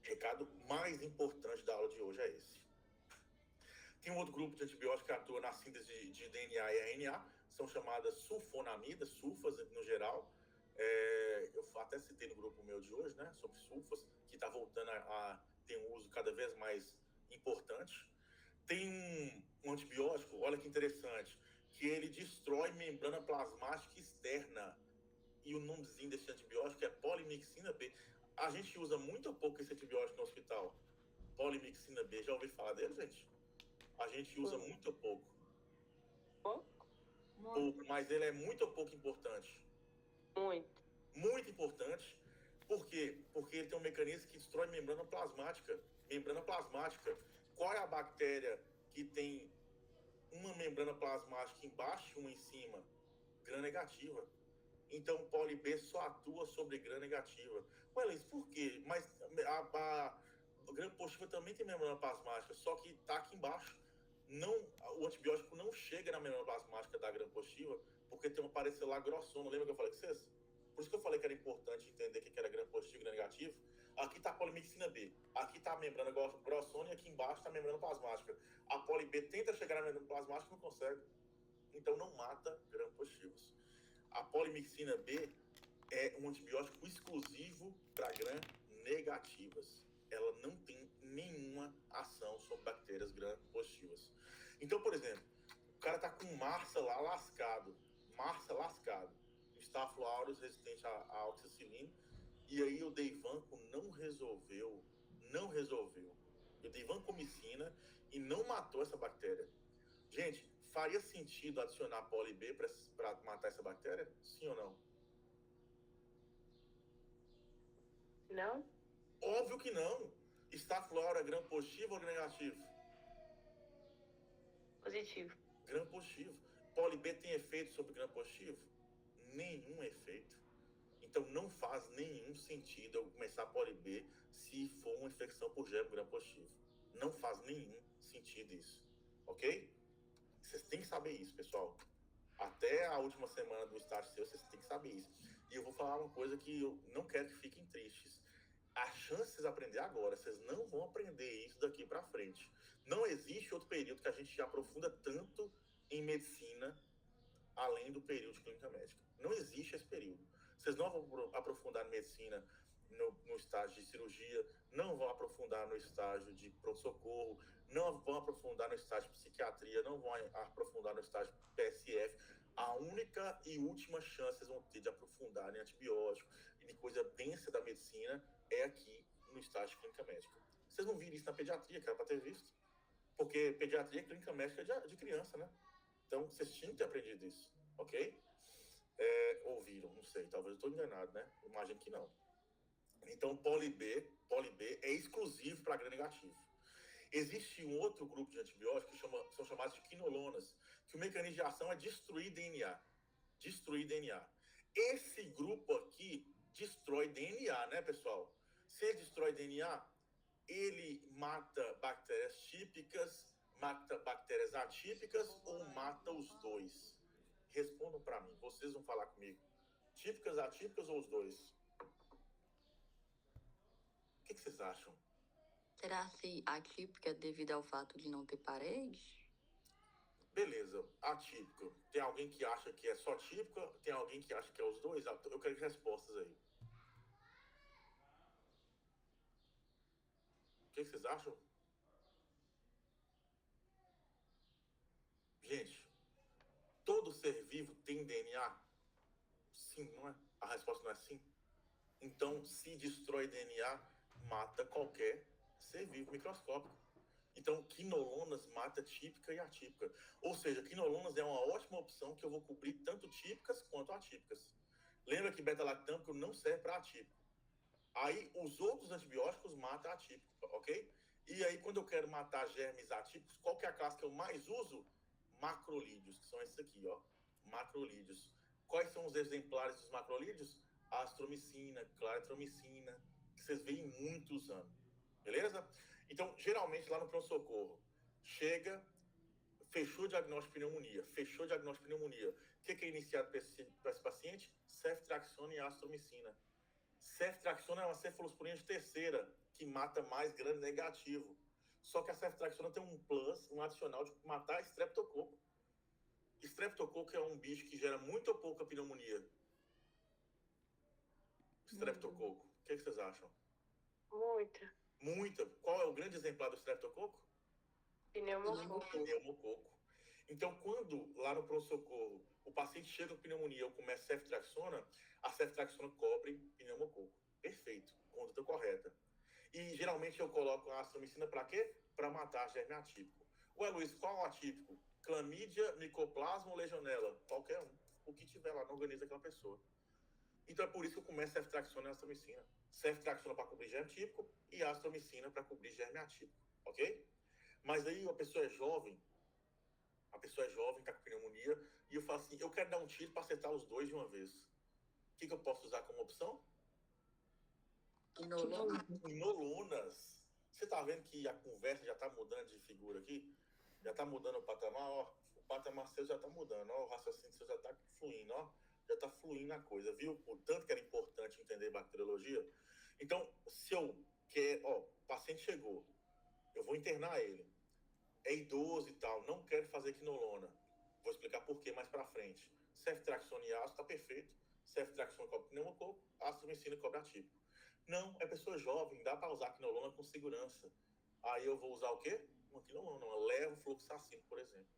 Recado mais importante da aula de hoje é esse. Tem um outro grupo de antibióticos que atua na síntese de DNA e RNA, são chamadas sulfonamidas, sulfas no geral. Eu até citei no grupo meu de hoje, né, sobre sulfas, que está voltando a ter um uso cada vez mais importante. Tem um antibiótico, olha que interessante, que ele destrói membrana plasmática externa. E o nomezinho desse antibiótico é polimixina B. A gente usa muito pouco esse antibiótico no hospital. Polimixina B, já ouviu falar dele, gente? A gente usa muito pouco. Pouco, mas ele é muito pouco importante. Muito. Muito importante. Por quê? Porque ele tem um mecanismo que destrói membrana plasmática. Membrana plasmática. Qual é a bactéria que tem uma membrana plasmática embaixo e uma em cima? Gram negativa. Então, o poli B só atua sobre gram negativa. Ué, Liz, por quê? Mas a gram positiva também tem membrana plasmática, só que está aqui embaixo. Não, o antibiótico não chega na membrana plasmática da gram positiva, porque tem uma parede celular grossona. Lembra que eu falei com vocês? Por isso que eu falei que era importante entender o que era gram positivo e gram negativo. Aqui está a polimixina B, aqui está a membrana grossona e aqui embaixo está a membrana plasmática. A poli B tenta chegar na membrana plasmática e não consegue. Então, não mata gram positivos. A polimixina B é um antibiótico exclusivo para gram negativas. Ela não tem nenhuma ação sobre bactérias gram positivas. Então, por exemplo, o cara tá com Marsa lá lascado. Marsa lascado. Staphylo aureus resistente à oxacilina. E aí o Deivanco não resolveu. Eu dei vancomicina e não matou essa bactéria. Gente, faria sentido adicionar poli B para matar essa bactéria? Sim ou não? Não? Óbvio que não. Staphylo aureus é gram positivo ou gram negativo? Positivo. Gram positivo. Poli B tem efeito sobre gram positivo? Nenhum efeito. Então não faz nenhum sentido eu começar poli B se for uma infecção por germe gram positivo. Não faz nenhum sentido isso. Ok? Vocês têm que saber isso, pessoal. Até a última semana do estágio seu, vocês têm que saber isso. E eu vou falar uma coisa que eu não quero que fiquem tristes. A chance de vocês aprender agora, vocês não vão aprender isso daqui para frente. Não existe outro período que a gente aprofunda tanto em medicina além do período de clínica médica. Não existe esse período. Vocês não vão aprofundar em medicina no estágio de cirurgia, não vão aprofundar no estágio de pronto-socorro, não vão aprofundar no estágio de psiquiatria, não vão aprofundar no estágio de PSF. A única e última chance que vocês vão ter de aprofundar em antibiótico e em coisa densa da medicina é aqui no estágio de clínica médica. Vocês não viram isso na pediatria, que era para ter visto. Porque pediatria é clínica médica de criança, né? Então, vocês tinham que ter aprendido isso, ok? Ouviram, não sei, talvez eu estou enganado, né? Imagino que não. Então, poli B é exclusivo para gram negativo. Existe um outro grupo de antibióticos que são chamados de quinolonas, que o mecanismo de ação é destruir DNA. Destruir DNA. Esse grupo aqui destrói DNA, né, pessoal? Se ele destrói DNA, ele mata bactérias típicas, mata bactérias atípicas ou mata os dois. Respondam para mim. Vocês vão falar comigo. Típicas, atípicas ou os dois? O que vocês acham? Será se atípica devido ao fato de não ter paredes? Beleza, atípica. Tem alguém que acha que é só típica? Tem alguém que acha que é os dois? Eu quero respostas aí. O que vocês acham? Gente, todo ser vivo tem DNA? Sim, não é? A resposta não é sim? Então, se destrói DNA, mata qualquer ser vivo microscópico. Então, quinolonas mata típica e atípica. Ou seja, quinolonas é uma ótima opção que eu vou cobrir tanto típicas quanto atípicas. Lembra que beta-lactâmico não serve para atípico. Aí, os outros antibióticos matam atípico, ok? E aí, quando eu quero matar germes atípicos, qual que é a classe que eu mais uso? Macrolídeos, que são esses aqui, ó. Macrolídeos. Quais são os exemplares dos macrolídeos? Astromicina, claritromicina, que vocês veem muito usando. Beleza? Então, geralmente, lá no pronto-socorro, chega, fechou o diagnóstico de pneumonia. Fechou o diagnóstico de pneumonia. O que é iniciado para esse paciente? Ceftriaxona e astromicina. Ceftriaxona é uma cefalosporina de terceira, que mata mais gram negativo. Só que a ceftriaxona tem um plus, um adicional de matar streptococo. Streptococo é um bicho que gera muito ou pouca pneumonia. Streptococo. O que vocês acham? Muita. Muita. Qual é o grande exemplar do streptococo? Pneumococo. Pneumococo. Então, quando lá no pronto-socorro o paciente chega com pneumonia ou começa ceftriaxona, a ceftriaxona cobre pneumococo. Perfeito. Conduta correta. E geralmente eu coloco a astromicina para quê? Para matar germe atípico. Ué, Luiz, qual é o atípico? Clamídia, micoplasma ou legionela? Qualquer um. O que tiver lá no organismo daquela pessoa. Então é por isso que eu começo ceftriaxona e astromicina. Ceftriaxona para cobrir germe típico e astromicina para cobrir germe atípico. Ok? Mas aí a pessoa é jovem, está com pneumonia, e eu falo assim, eu quero dar um tiro para acertar os dois de uma vez. O que eu posso usar como opção? Quinolonas. Você tá vendo que a conversa já tá mudando de figura aqui? Já tá mudando o patamar, ó. O patamar seu já tá mudando, ó. O raciocínio seu já tá fluindo, ó. Já tá fluindo a coisa, viu? Portanto que era importante entender bacteriologia. Então, se eu quero, ó, o paciente chegou, eu vou internar ele. É idoso e tal, não quero fazer quinolona. Vou explicar por que mais pra frente. Ceftriaxona e ácido tá perfeito. Ceftriaxona cobre pneumococo, astromicina cobre atípico. Não, é pessoa jovem, dá para usar quinolona com segurança. Aí eu vou usar o quê? Uma quinolona, uma levofloxacino, por exemplo,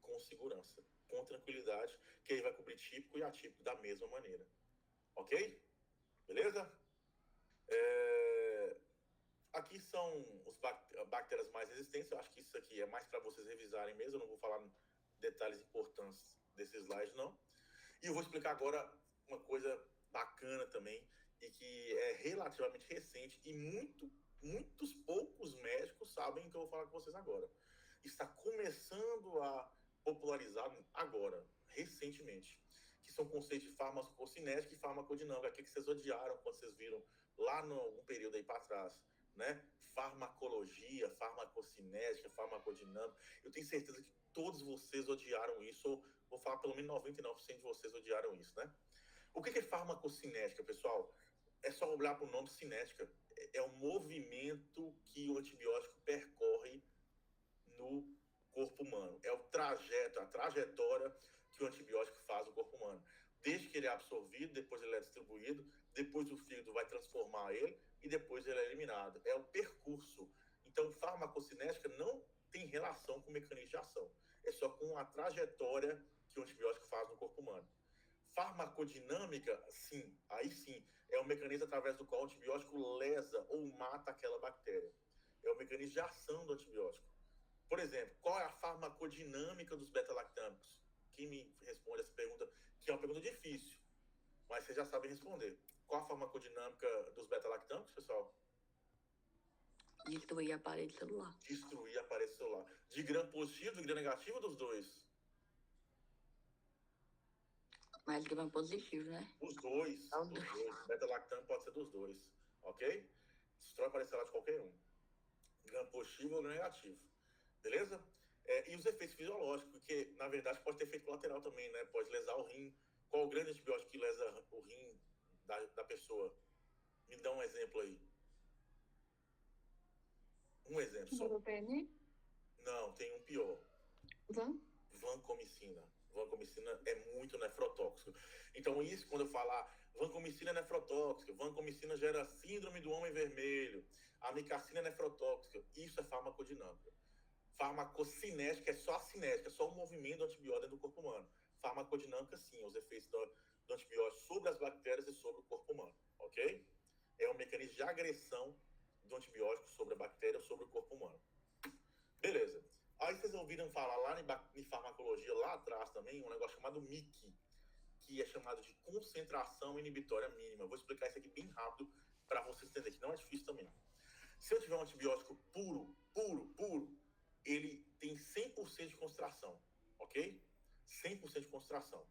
com segurança, com tranquilidade, que aí vai cobrir típico e atípico da mesma maneira. Ok? Beleza? Aqui são os bactérias mais resistentes. Eu acho que isso aqui é mais para vocês revisarem mesmo. Eu não vou falar detalhes importantes desse slide, não. E eu vou explicar agora uma coisa bacana também, e que é relativamente recente, e muitos poucos médicos sabem o que eu vou falar com vocês agora. Está começando a popularizar agora, recentemente, que são conceitos de farmacocinética e farmacodinâmica, que vocês odiaram quando vocês viram lá no período aí para trás, né? Farmacologia, farmacocinética, farmacodinâmica. Eu tenho certeza que todos vocês odiaram isso, ou vou falar pelo menos 99% de vocês odiaram isso, né? O que é farmacocinética, pessoal? É só olhar para o nome cinética. É o movimento que o antibiótico percorre no corpo humano. É o trajeto, a trajetória que o antibiótico faz no corpo humano. Desde que ele é absorvido, depois ele é distribuído, depois o fígado vai transformar ele e depois ele é eliminado. É o percurso. Então, farmacocinética não tem relação com o mecanismo de ação. É só com a trajetória que o antibiótico faz no corpo humano. Farmacodinâmica, sim, aí sim, é o mecanismo através do qual o antibiótico lesa ou mata aquela bactéria. É o mecanismo de ação do antibiótico. Por exemplo, qual é a farmacodinâmica dos beta-lactâmicos? Quem me responde essa pergunta, que é uma pergunta difícil, mas vocês já sabem responder. Qual a farmacodinâmica dos beta-lactâmicos, pessoal? Destruir a parede celular. Destruir a parede celular. De gram positivo, de gram negativo, dos dois? Mais gram positivo, né? Os dois. Os dois. Beta-lactâmico pode ser dos dois. Ok? Destrói a parede celular de qualquer um. Gram positivo ou gram negativo. Beleza? E os efeitos fisiológicos, porque, na verdade, pode ter efeito colateral também, né? Pode lesar o rim. Qual o grande antibiótico que lesa o rim da pessoa? Me dá um exemplo aí. Um exemplo só. Ibuprofeno? Não, tem um pior. Vancomicina. Vancomicina é muito nefrotóxico. Então, isso, quando eu falar vancomicina é nefrotóxica, vancomicina gera síndrome do homem vermelho, amikacina é nefrotóxica, isso é farmacodinâmica. Farmacocinética é só a cinética, só o movimento do antibiótico dentro do corpo humano. Farmacodinâmica, sim, os efeitos do antibiótico sobre as bactérias e sobre o corpo humano, ok? É um mecanismo de agressão do antibiótico sobre a bactéria ou sobre o corpo humano. Beleza. Aí vocês ouviram falar lá em farmacologia, lá atrás também, um negócio chamado MIC, que é chamado de concentração inibitória mínima. Eu vou explicar isso aqui bem rápido para vocês entenderem, que não é difícil também. Se eu tiver um antibiótico puro, ele tem 100% de concentração, ok? 100% de concentração.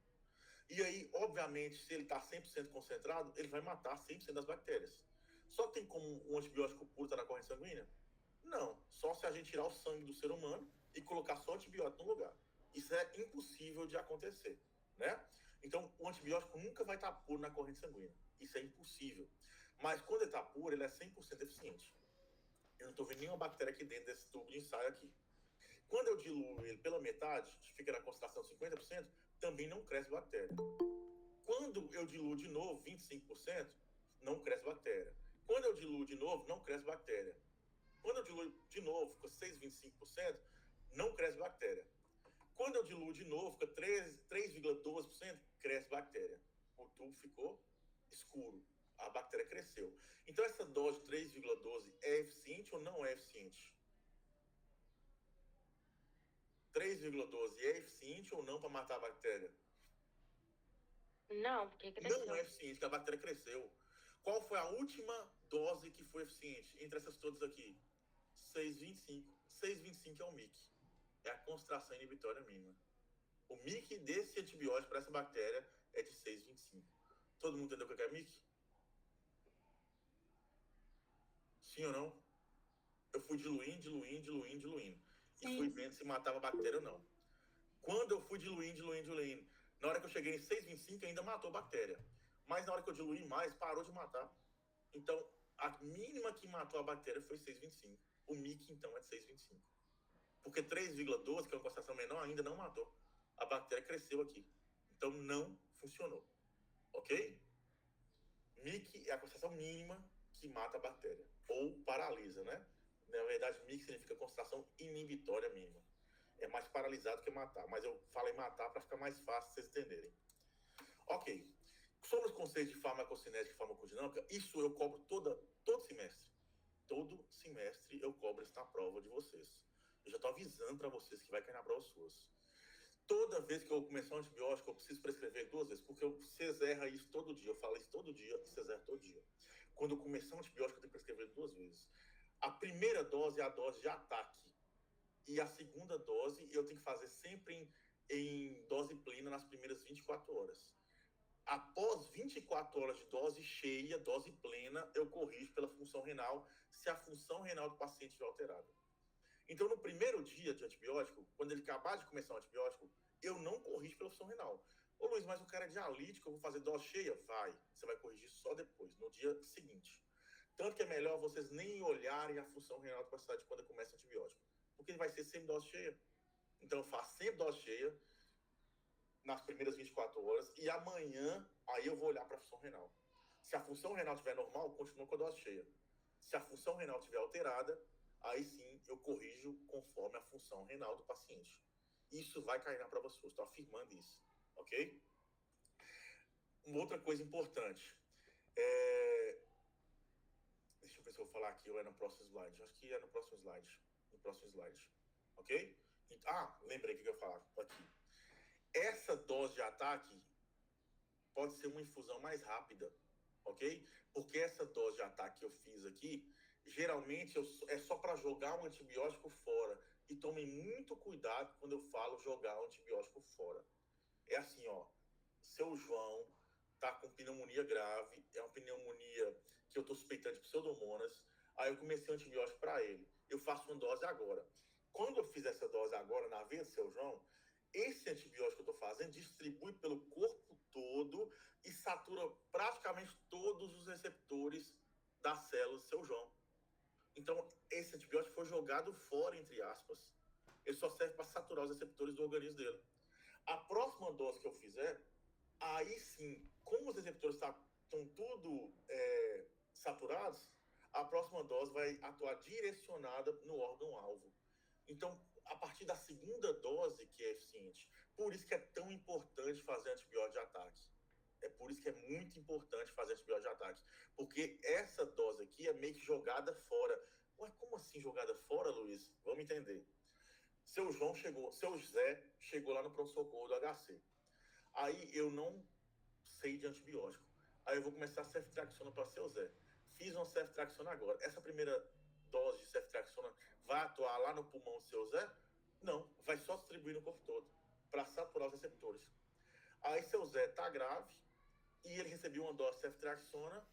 E aí, obviamente, se ele está 100% concentrado, ele vai matar 100% das bactérias. Só tem como um antibiótico puro estar na corrente sanguínea? Não. Só se a gente tirar o sangue do ser humano e colocar só antibiótico no lugar. Isso é impossível de acontecer, né? Então, o antibiótico nunca vai estar puro na corrente sanguínea. Isso é impossível. Mas quando ele está puro, ele é 100% eficiente. Eu não estou vendo nenhuma bactéria aqui dentro desse tubo de ensaio aqui. Quando eu diluo ele pela metade, fica na concentração 50%, também não cresce bactéria. Quando eu diluo de novo 25%, não cresce bactéria. Quando eu diluo de novo, não cresce bactéria. Quando eu diluo de novo, fica 6,25%, não cresce bactéria. Quando eu diluo de novo, fica 3,12%, cresce bactéria. O tubo ficou escuro. A bactéria cresceu. Então, essa dose de 3,12 é eficiente ou não é eficiente? 3,12 é eficiente ou não para matar a bactéria? Não, porque cresceu. Não é eficiente, porque a bactéria cresceu. Qual foi a última dose que foi eficiente entre essas todas aqui? 6,25. 6,25 é o MIC. É a concentração inibitória mínima. O MIC desse antibiótico para essa bactéria é de 6,25. Todo mundo entendeu o que é MIC? Sim ou não? Eu fui diluindo. E fui vendo se matava a bactéria ou não. Quando eu fui diluindo, na hora que eu cheguei em 6,25 ainda matou a bactéria. Mas na hora que eu diluí mais, parou de matar. Então, a mínima que matou a bactéria foi 6,25. O MIC, então, é de 6,25. Porque 3,12, que é uma concentração menor, ainda não matou. A bactéria cresceu aqui. Então, não funcionou. Ok? MIC é a concentração mínima que mata a bactéria. Ou paralisa, né? Na verdade, MIC significa concentração inibitória mínima. É mais paralisado que matar. Mas eu falei matar para ficar mais fácil vocês entenderem. Ok. Sobre os conceitos de farmacocinética e farmacodinâmica, isso eu cobro todo semestre. Todo semestre eu cobro isso na prova de vocês. Eu já estou avisando para vocês que vai cair na prova suas. Toda vez que eu começar um antibiótico, eu preciso prescrever 2 vezes, porque vocês erram isso todo dia. Eu falo isso todo dia e vocês erram todo dia. Quando eu começar um antibiótico, eu tenho que prescrever 2 vezes. A primeira dose é a dose de ataque. E a segunda dose eu tenho que fazer sempre em dose plena nas primeiras 24 horas. Após 24 horas de dose cheia, dose plena, eu corrijo pela função renal, se a função renal do paciente estiver alterada. Então, no primeiro dia de antibiótico, quando ele acabar de começar o antibiótico, eu não corrijo pela função renal. Ô Luiz, mas o cara é dialítico, eu vou fazer dose cheia? Vai. Você vai corrigir só depois, no dia seguinte. Tanto que é melhor vocês nem olharem a função renal do paciente quando começa o antibiótico. Porque ele vai ser sempre dose cheia. Então, eu faço sempre dose cheia nas primeiras 24 horas e amanhã, aí eu vou olhar para a função renal. Se a função renal estiver normal, continua com a dose cheia. Se a função renal estiver alterada, aí sim eu corrijo conforme a função renal do paciente. Isso vai cair na prova sua, estou afirmando isso, ok? Uma outra coisa importante, deixa eu ver se eu vou falar aqui ou é no próximo slide. Acho que é no próximo slide. Ok? Lembrei o que eu ia falar aqui. Essa dose de ataque pode ser uma infusão mais rápida, ok? Porque essa dose de ataque que eu fiz aqui, geralmente é só para jogar um antibiótico fora. E tomem muito cuidado quando eu falo jogar um antibiótico fora. É assim, ó, seu João tá com pneumonia grave, é uma pneumonia que eu tô suspeitando de pseudomonas, aí eu comecei o antibiótico para ele. Eu faço uma dose agora. Quando eu fiz essa dose agora na veia do seu João, esse antibiótico que eu estou fazendo distribui pelo corpo todo e satura praticamente todos os receptores das células do seu João. Então, esse antibiótico foi jogado fora, entre aspas. Ele só serve para saturar os receptores do organismo dele. A próxima dose que eu fizer, aí sim, como os receptores estão tudo saturados, a próxima dose vai atuar direcionada no órgão-alvo. Então, a partir da segunda dose que é eficiente. Por isso que é tão importante fazer antibiótico de ataque. É por isso que é muito importante fazer antibiótico de ataque. Porque essa dose aqui é meio que jogada fora. Ué, como assim jogada fora, Luiz? Vamos entender. Seu José chegou lá no pronto-socorro do HC. Aí eu não sei de antibiótico. Aí eu vou começar a ceftriaxona para seu Zé. Fiz uma ceftriaxona agora. Essa primeira dose de ceftriaxona vai atuar lá no pulmão do seu Zé? Não, vai só distribuir no corpo todo, para saturar os receptores. Aí seu Zé tá grave e ele recebeu uma dose de ceftriaxona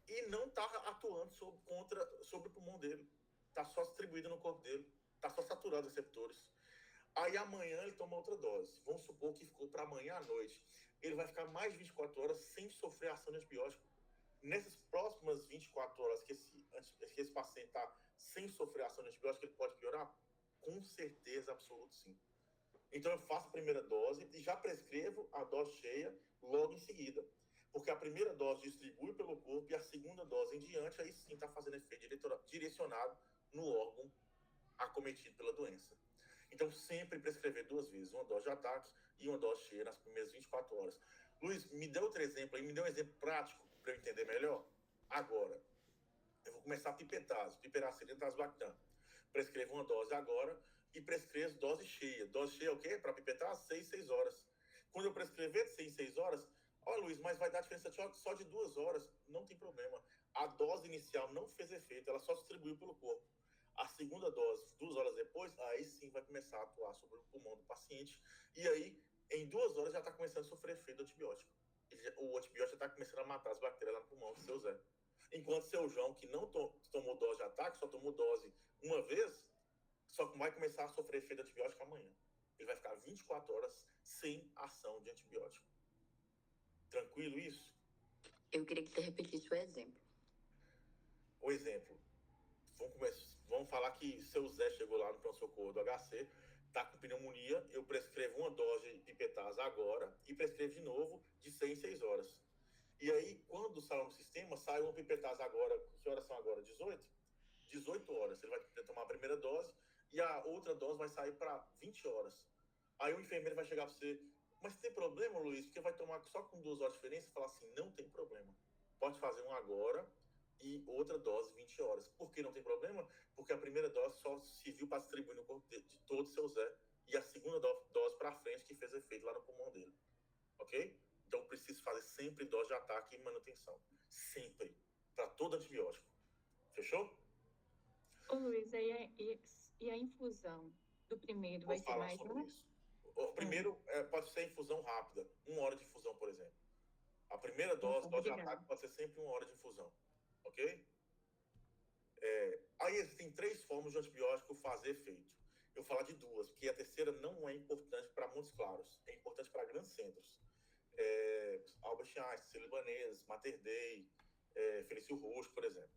e não tá atuando sobre o pulmão dele. Tá só distribuído no corpo dele. Tá só saturado os receptores. Aí amanhã ele toma outra dose. Vamos supor que ficou para amanhã à noite. Ele vai ficar mais de 24 horas sem sofrer ação de antibiótico. Nessas próximas 24 horas que esse paciente está sem sofrer ação de antibiótico, ele pode piorar? Com certeza absoluta, sim. Então eu faço a primeira dose e já prescrevo a dose cheia logo em seguida. Porque a primeira dose distribui pelo corpo e a segunda dose em diante, aí sim está fazendo efeito direcionado no órgão acometido pela doença. Então, sempre prescrever 2 vezes, uma dose de ataque e uma dose cheia nas primeiras 24 horas. Luiz, me dê outro exemplo aí, me dê um exemplo prático para eu entender melhor. Agora, eu vou começar a pipetase, piperacilina, tazobactam. Prescrevo uma dose agora e prescrevo dose cheia. Dose cheia é o quê? Para pipetar 6 horas. Quando eu prescrever 6 horas, ó, Luiz, mas vai dar diferença só de 2 horas. Não tem problema. A dose inicial não fez efeito, ela só distribuiu pelo corpo. A segunda dose, 2 horas depois, aí sim vai começar a atuar sobre o pulmão do paciente. E aí, em 2 horas, já está começando a sofrer efeito do antibiótico. O antibiótico já está começando a matar as bactérias lá no pulmão do seu Zé. Enquanto seu João, que não tomou dose de ataque, só tomou dose uma vez, só vai começar a sofrer efeito do antibiótico amanhã. Ele vai ficar 24 horas sem ação de antibiótico. Tranquilo isso? Eu queria que você repetisse o exemplo. O exemplo. Vamos falar que seu Zé chegou lá no pronto-socorro do HC, tá com pneumonia, eu prescrevo uma dose de pipetase agora e prescrevo de novo de 6 em 6 horas. E aí, quando sai no sistema, sai uma pipetase agora, que horas são agora? 18? 18 horas. Ele vai tomar a primeira dose e a outra dose vai sair para 20 horas. Aí o enfermeiro vai chegar para você, mas tem problema, Luiz? Porque vai tomar só com 2 horas de diferença? E falar assim, não tem problema. Pode fazer um agora e outra dose 20 horas. Por que não tem problema? Porque a primeira dose só serviu para distribuir no corpo de todo o seu Zé. E a segunda dose para frente que fez efeito lá no pulmão dele. Ok? Então, preciso fazer sempre dose de ataque e manutenção. Sempre. Para todo antibiótico. Fechou? Ô Luiz, e a infusão do primeiro vai Vou ser falar mais sobre uma? isso. O primeiro pode ser infusão rápida. 1 hora de infusão, por exemplo. A primeira dose de Obrigada. ataque pode ser sempre 1 hora de infusão. Ok? Aí existem 3 formas de antibiótico fazer efeito. Eu vou falar de 2, porque a terceira não é importante para Montes Claros. É importante para grandes centros. Albert Einstein, Sírio-Libanês, Mater Dei, Felício Roxo, por exemplo.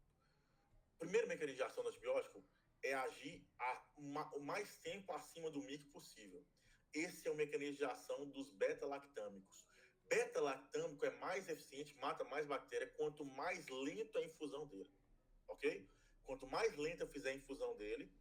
O primeiro mecanismo de ação do antibiótico é agir o mais tempo acima do MIC possível. Esse é o mecanismo de ação dos beta-lactâmicos. Beta-lactâmico é mais eficiente, mata mais bactéria, quanto mais lento a infusão dele. Ok? Quanto mais lenta eu fizer a infusão dele,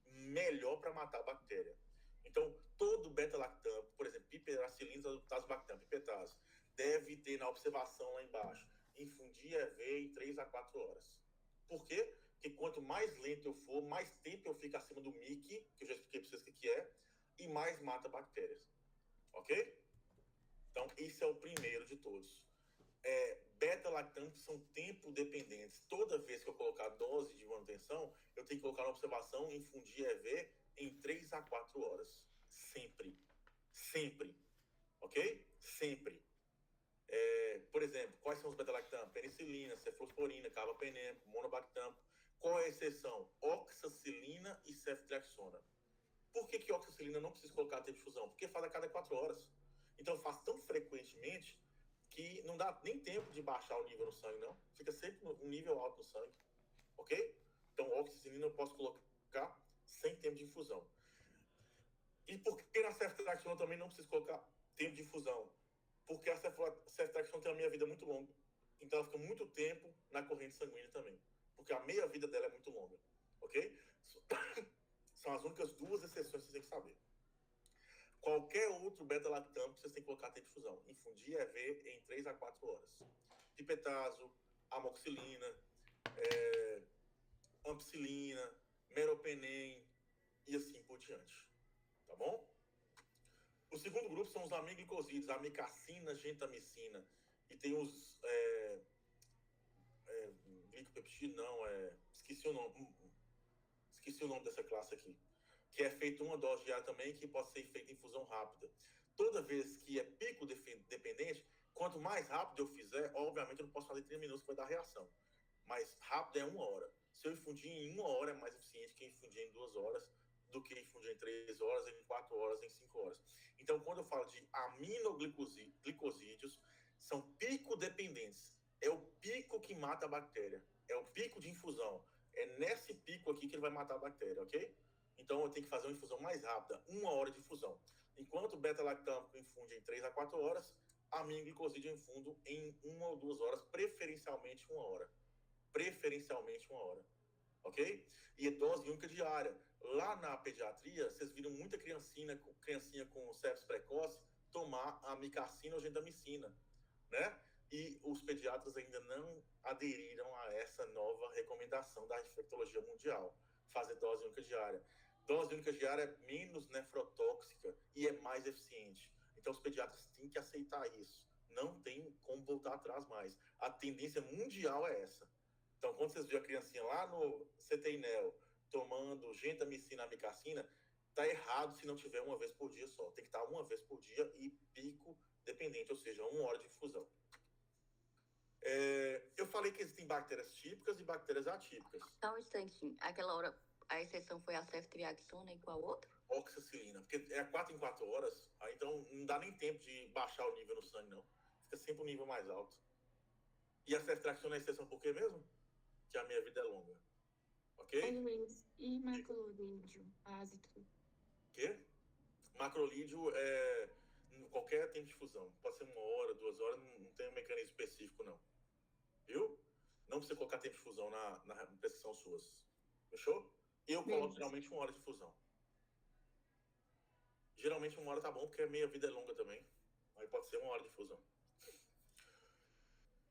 melhor para matar a bactéria. Então, todo beta-lactâmico, por exemplo, piperacilina, tazobactam, pipetase, deve ter na observação lá embaixo, infundir EV em 3 a 4 horas. Por quê? Porque quanto mais lento eu for, mais tempo eu fico acima do MIC, que eu já expliquei para vocês o que é, e mais mata bactérias. Ok? Então, esse é o primeiro de todos. Beta-lactâmicos são tempo dependentes. Toda vez que eu colocar dose de manutenção, eu tenho que colocar na observação e infundir EV em 3 a 4 horas. Sempre. Sempre. Ok? Sempre. Por exemplo, quais são os beta-lactâmicos? Penicilina, cefalosporina, carbapenema, monobactam. Qual é a exceção? Oxacilina e ceftriaxona. Por que oxacilina não precisa colocar tempo de infusão? Porque faz a cada 4 horas. Então faz tão frequentemente que não dá nem tempo de baixar o nível no sangue, não. Fica sempre um nível alto no sangue. Ok? Então, oxacilina eu posso colocar sem tempo de infusão. E por que na ceftriaxona também não preciso colocar tempo de infusão? Porque a ceftriaxona tem uma meia-vida muito longa. Então, ela fica muito tempo na corrente sanguínea também. Porque a meia-vida dela é muito longa. Ok? São as únicas 2 exceções que você tem que saber. Qualquer outro beta-lactam que vocês têm que colocar tempo de infusão. Infundir EV em 3 a 4 horas. Pipetazo, amoxicilina, ampicilina, meropenem e assim por diante. Tá bom? O segundo grupo são os amiglicosídeos, amicacina, gentamicina. E tem os glicopeptídeo, esqueci o nome dessa classe aqui. Que é feito uma dose diária também, que pode ser feita em infusão rápida. Toda vez que é pico dependente, quanto mais rápido eu fizer, obviamente eu não posso fazer 30 minutos que vai dar reação. Mas rápido é 1 hora. Se eu infundir em 1 hora, é mais eficiente que infundir em 2 horas, do que infundir em 3 horas, em 4 horas, em 5 horas. Então, quando eu falo de aminoglicosídeos, são pico dependentes. É o pico que mata a bactéria. É o pico de infusão. É nesse pico aqui que ele vai matar a bactéria, ok? Então, eu tenho que fazer uma infusão mais rápida, 1 hora de infusão. Enquanto o beta-lactâmico infunde em 3 a 4 horas, aminoglicosídeo eu infundo em 1 ou 2 horas, preferencialmente 1 hora. Preferencialmente 1 hora. Ok? E é dose única diária. Lá na pediatria, vocês viram muita criancinha com sepsis precoce tomar amicacina ou gentamicina, né? E os pediatras ainda não aderiram a essa nova recomendação da infectologia mundial, fazer dose única diária. Dose única diária é menos nefrotóxica e é mais eficiente. Então, os pediatras têm que aceitar isso. Não tem como voltar atrás mais. A tendência mundial é essa. Então, quando vocês viram a criancinha lá no CTINEL tomando gentamicina, amicacina, tá errado se não tiver 1 vez por dia só. Tem que estar 1 vez por dia e pico dependente, ou seja, 1 hora de infusão. Eu falei que existem bactérias típicas e bactérias atípicas. Só um instantinho. Aquela hora, a exceção foi a ceftriaxona e qual outra? Oxacilina, porque é 4 em 4 horas, aí então não dá nem tempo de baixar o nível no sangue, não. Fica sempre um nível mais alto. E a ceftriaxona é a exceção por quê mesmo? Que a minha vida é longa. Ok? Ô, Luiz, e macrolídeo, ácido? Quê? Macrolídeo é qualquer tempo de fusão. Pode ser 1 hora, 2 horas, não tem um mecanismo específico, não. Viu? Não precisa colocar tempo de fusão na prescrição suas. Fechou? Eu coloco geralmente 1 hora de fusão. Geralmente 1 hora tá bom, porque a meia vida é longa também. Aí pode ser 1 hora de fusão.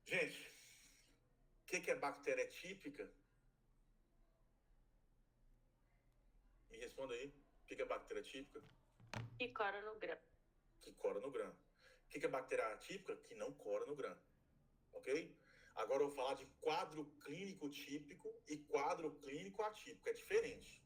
Gente, o que é bactéria típica? Me responda aí. O que é bactéria típica? Que cora no grão. Que cora no grão. O que é bactéria atípica? Que não cora no grão. Ok? Agora eu vou falar de quadro clínico típico e quadro clínico atípico. É diferente.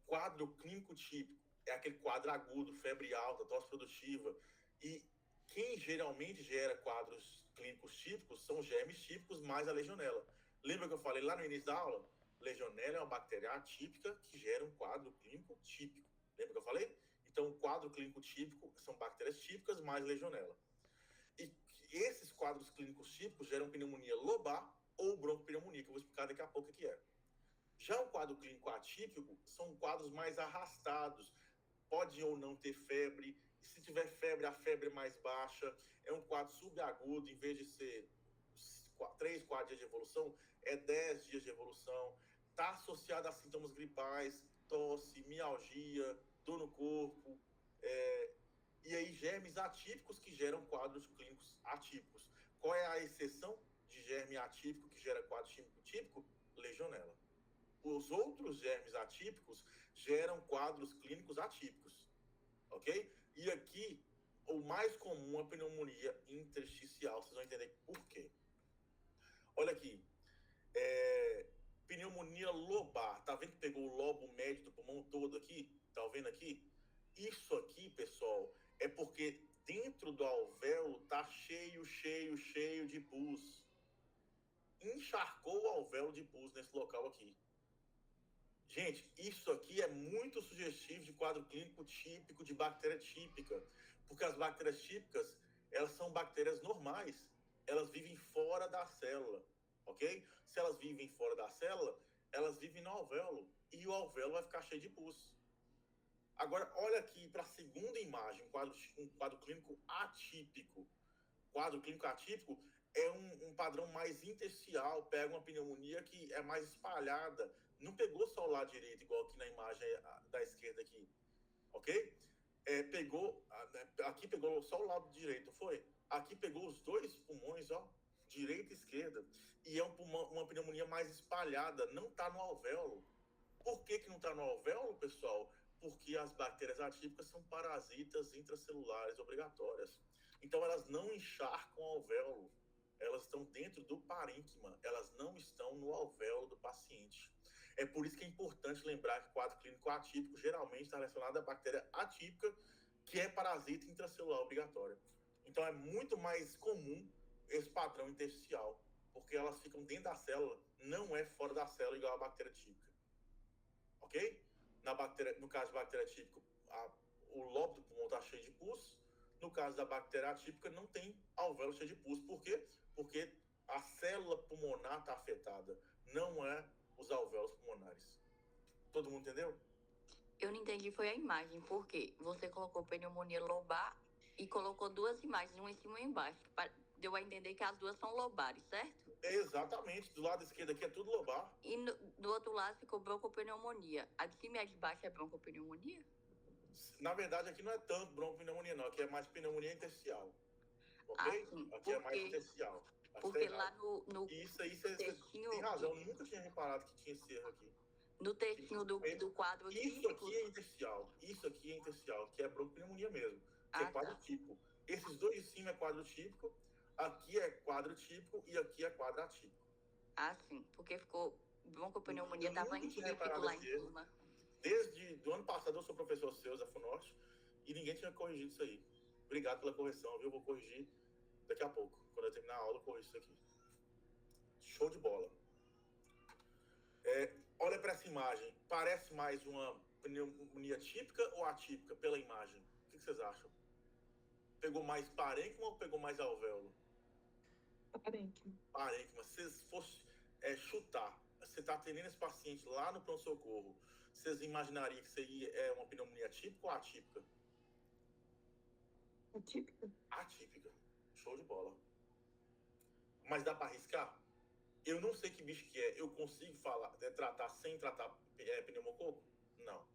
Quadro clínico típico é aquele quadro agudo, febre alta, tosse produtiva. E quem geralmente gera quadros clínicos típicos são os germes típicos mais a legionela. Lembra que eu falei lá no início da aula? Legionela é uma bactéria atípica que gera um quadro clínico típico. Lembra que eu falei? Então, o quadro clínico típico são bactérias típicas mais legionela. E esses quadros clínicos típicos geram pneumonia lobar ou broncopneumonia, que eu vou explicar daqui a pouco o que é. Já o quadro clínico atípico são quadros mais arrastados. Pode ou não ter febre. E se tiver febre, a febre é mais baixa. É um quadro subagudo, em vez de ser 3, 4 dias de evolução, é 10 dias de evolução. Está associado a sintomas gripais, tosse, mialgia, dor no corpo. E aí, germes atípicos que geram quadros clínicos atípicos. Qual é a exceção de germe atípico que gera quadro clínico típico? Legionela. Os outros germes atípicos geram quadros clínicos atípicos, ok? E aqui, o mais comum é a pneumonia intersticial. Vocês vão entender por quê. Olha aqui. Pneumonia lobar. Tá vendo que pegou o lobo médio do pulmão todo aqui? Tá vendo aqui? Isso aqui, pessoal, é porque dentro do alvéolo tá cheio de pus. Encharcou o alvéolo de pus nesse local aqui. Gente, isso aqui é muito sugestivo de quadro clínico típico de bactéria típica, porque as bactérias típicas, elas são bactérias normais, elas vivem fora da célula, ok? Se elas vivem fora da célula, elas vivem no alvéolo, e o alvéolo vai ficar cheio de pus. Agora, olha aqui para a segunda imagem, um quadro clínico atípico. Quadro clínico atípico é um padrão mais intersticial, pega uma pneumonia que é mais espalhada, não pegou só o lado direito, igual aqui na imagem da esquerda aqui, ok? Aqui pegou só o lado direito, foi? Aqui pegou os dois pulmões, ó, direita e esquerda, e é uma pneumonia mais espalhada, não está no alvéolo. Por que não está no alvéolo, pessoal? Porque as bactérias atípicas são parasitas intracelulares obrigatórias. Então, elas não encharcam o alvéolo. Elas estão dentro do parênquima. Elas não estão no alvéolo do paciente. É por isso que é importante lembrar que o quadro clínico atípico geralmente está relacionado à bactéria atípica, que é parasita intracelular obrigatória. Então, é muito mais comum esse padrão intersticial, porque elas ficam dentro da célula, não é fora da célula igual a bactéria típica. Ok? No caso da bactéria típica, o lobo do pulmão está cheio de pus. No caso da bactéria atípica, não tem alvéolo cheio de pus. Por quê? Porque a célula pulmonar está afetada, não é os alvéolos pulmonares. Todo mundo entendeu? Eu não entendi, foi a imagem, porque você colocou pneumonia lobar e colocou duas imagens, uma em cima e uma embaixo. Deu a entender que as duas são lobares, certo? Exatamente. Do lado esquerdo aqui é tudo lobar. E do outro lado ficou broncopneumonia. A de cima e a de baixo é broncopneumonia? Na verdade, aqui não é tanto broncopneumonia, não. Aqui é mais pneumonia intersticial. Ok? Sim, aqui é mais intersticial. Porque lá no Isso aí você textinho, tem razão. Eu nunca tinha reparado que tinha esse erro aqui. No textinho do quadro Isso típico... aqui é intersticial. Isso aqui é intersticial, que é broncopneumonia mesmo. Que é quadro tá. típico. Esses dois de cima é quadro típico. Aqui é quadro típico e aqui é quadro atípico. Sim. Porque ficou... Broncopneumonia estava em típico lá em cima. Desde o ano passado eu sou professor seu, Zé Funorte, e ninguém tinha corrigido isso aí. Obrigado pela correção, viu? Eu vou corrigir daqui a pouco. Quando eu terminar a aula, eu corrijo isso aqui. Show de bola. Olha para essa imagem. Parece mais uma pneumonia típica ou atípica pela imagem? O que vocês acham? Pegou mais parênquima ou pegou mais alvéolo? Parênquima. Parênquima. Se vocês fossem chutar, você está atendendo esse paciente lá no pronto-socorro, vocês imaginariam que isso aí é uma pneumonia típica ou atípica? Atípica. Atípica. Show de bola. Mas dá para arriscar? Eu não sei que bicho que é. Eu consigo tratar sem tratar pneumococo? Não.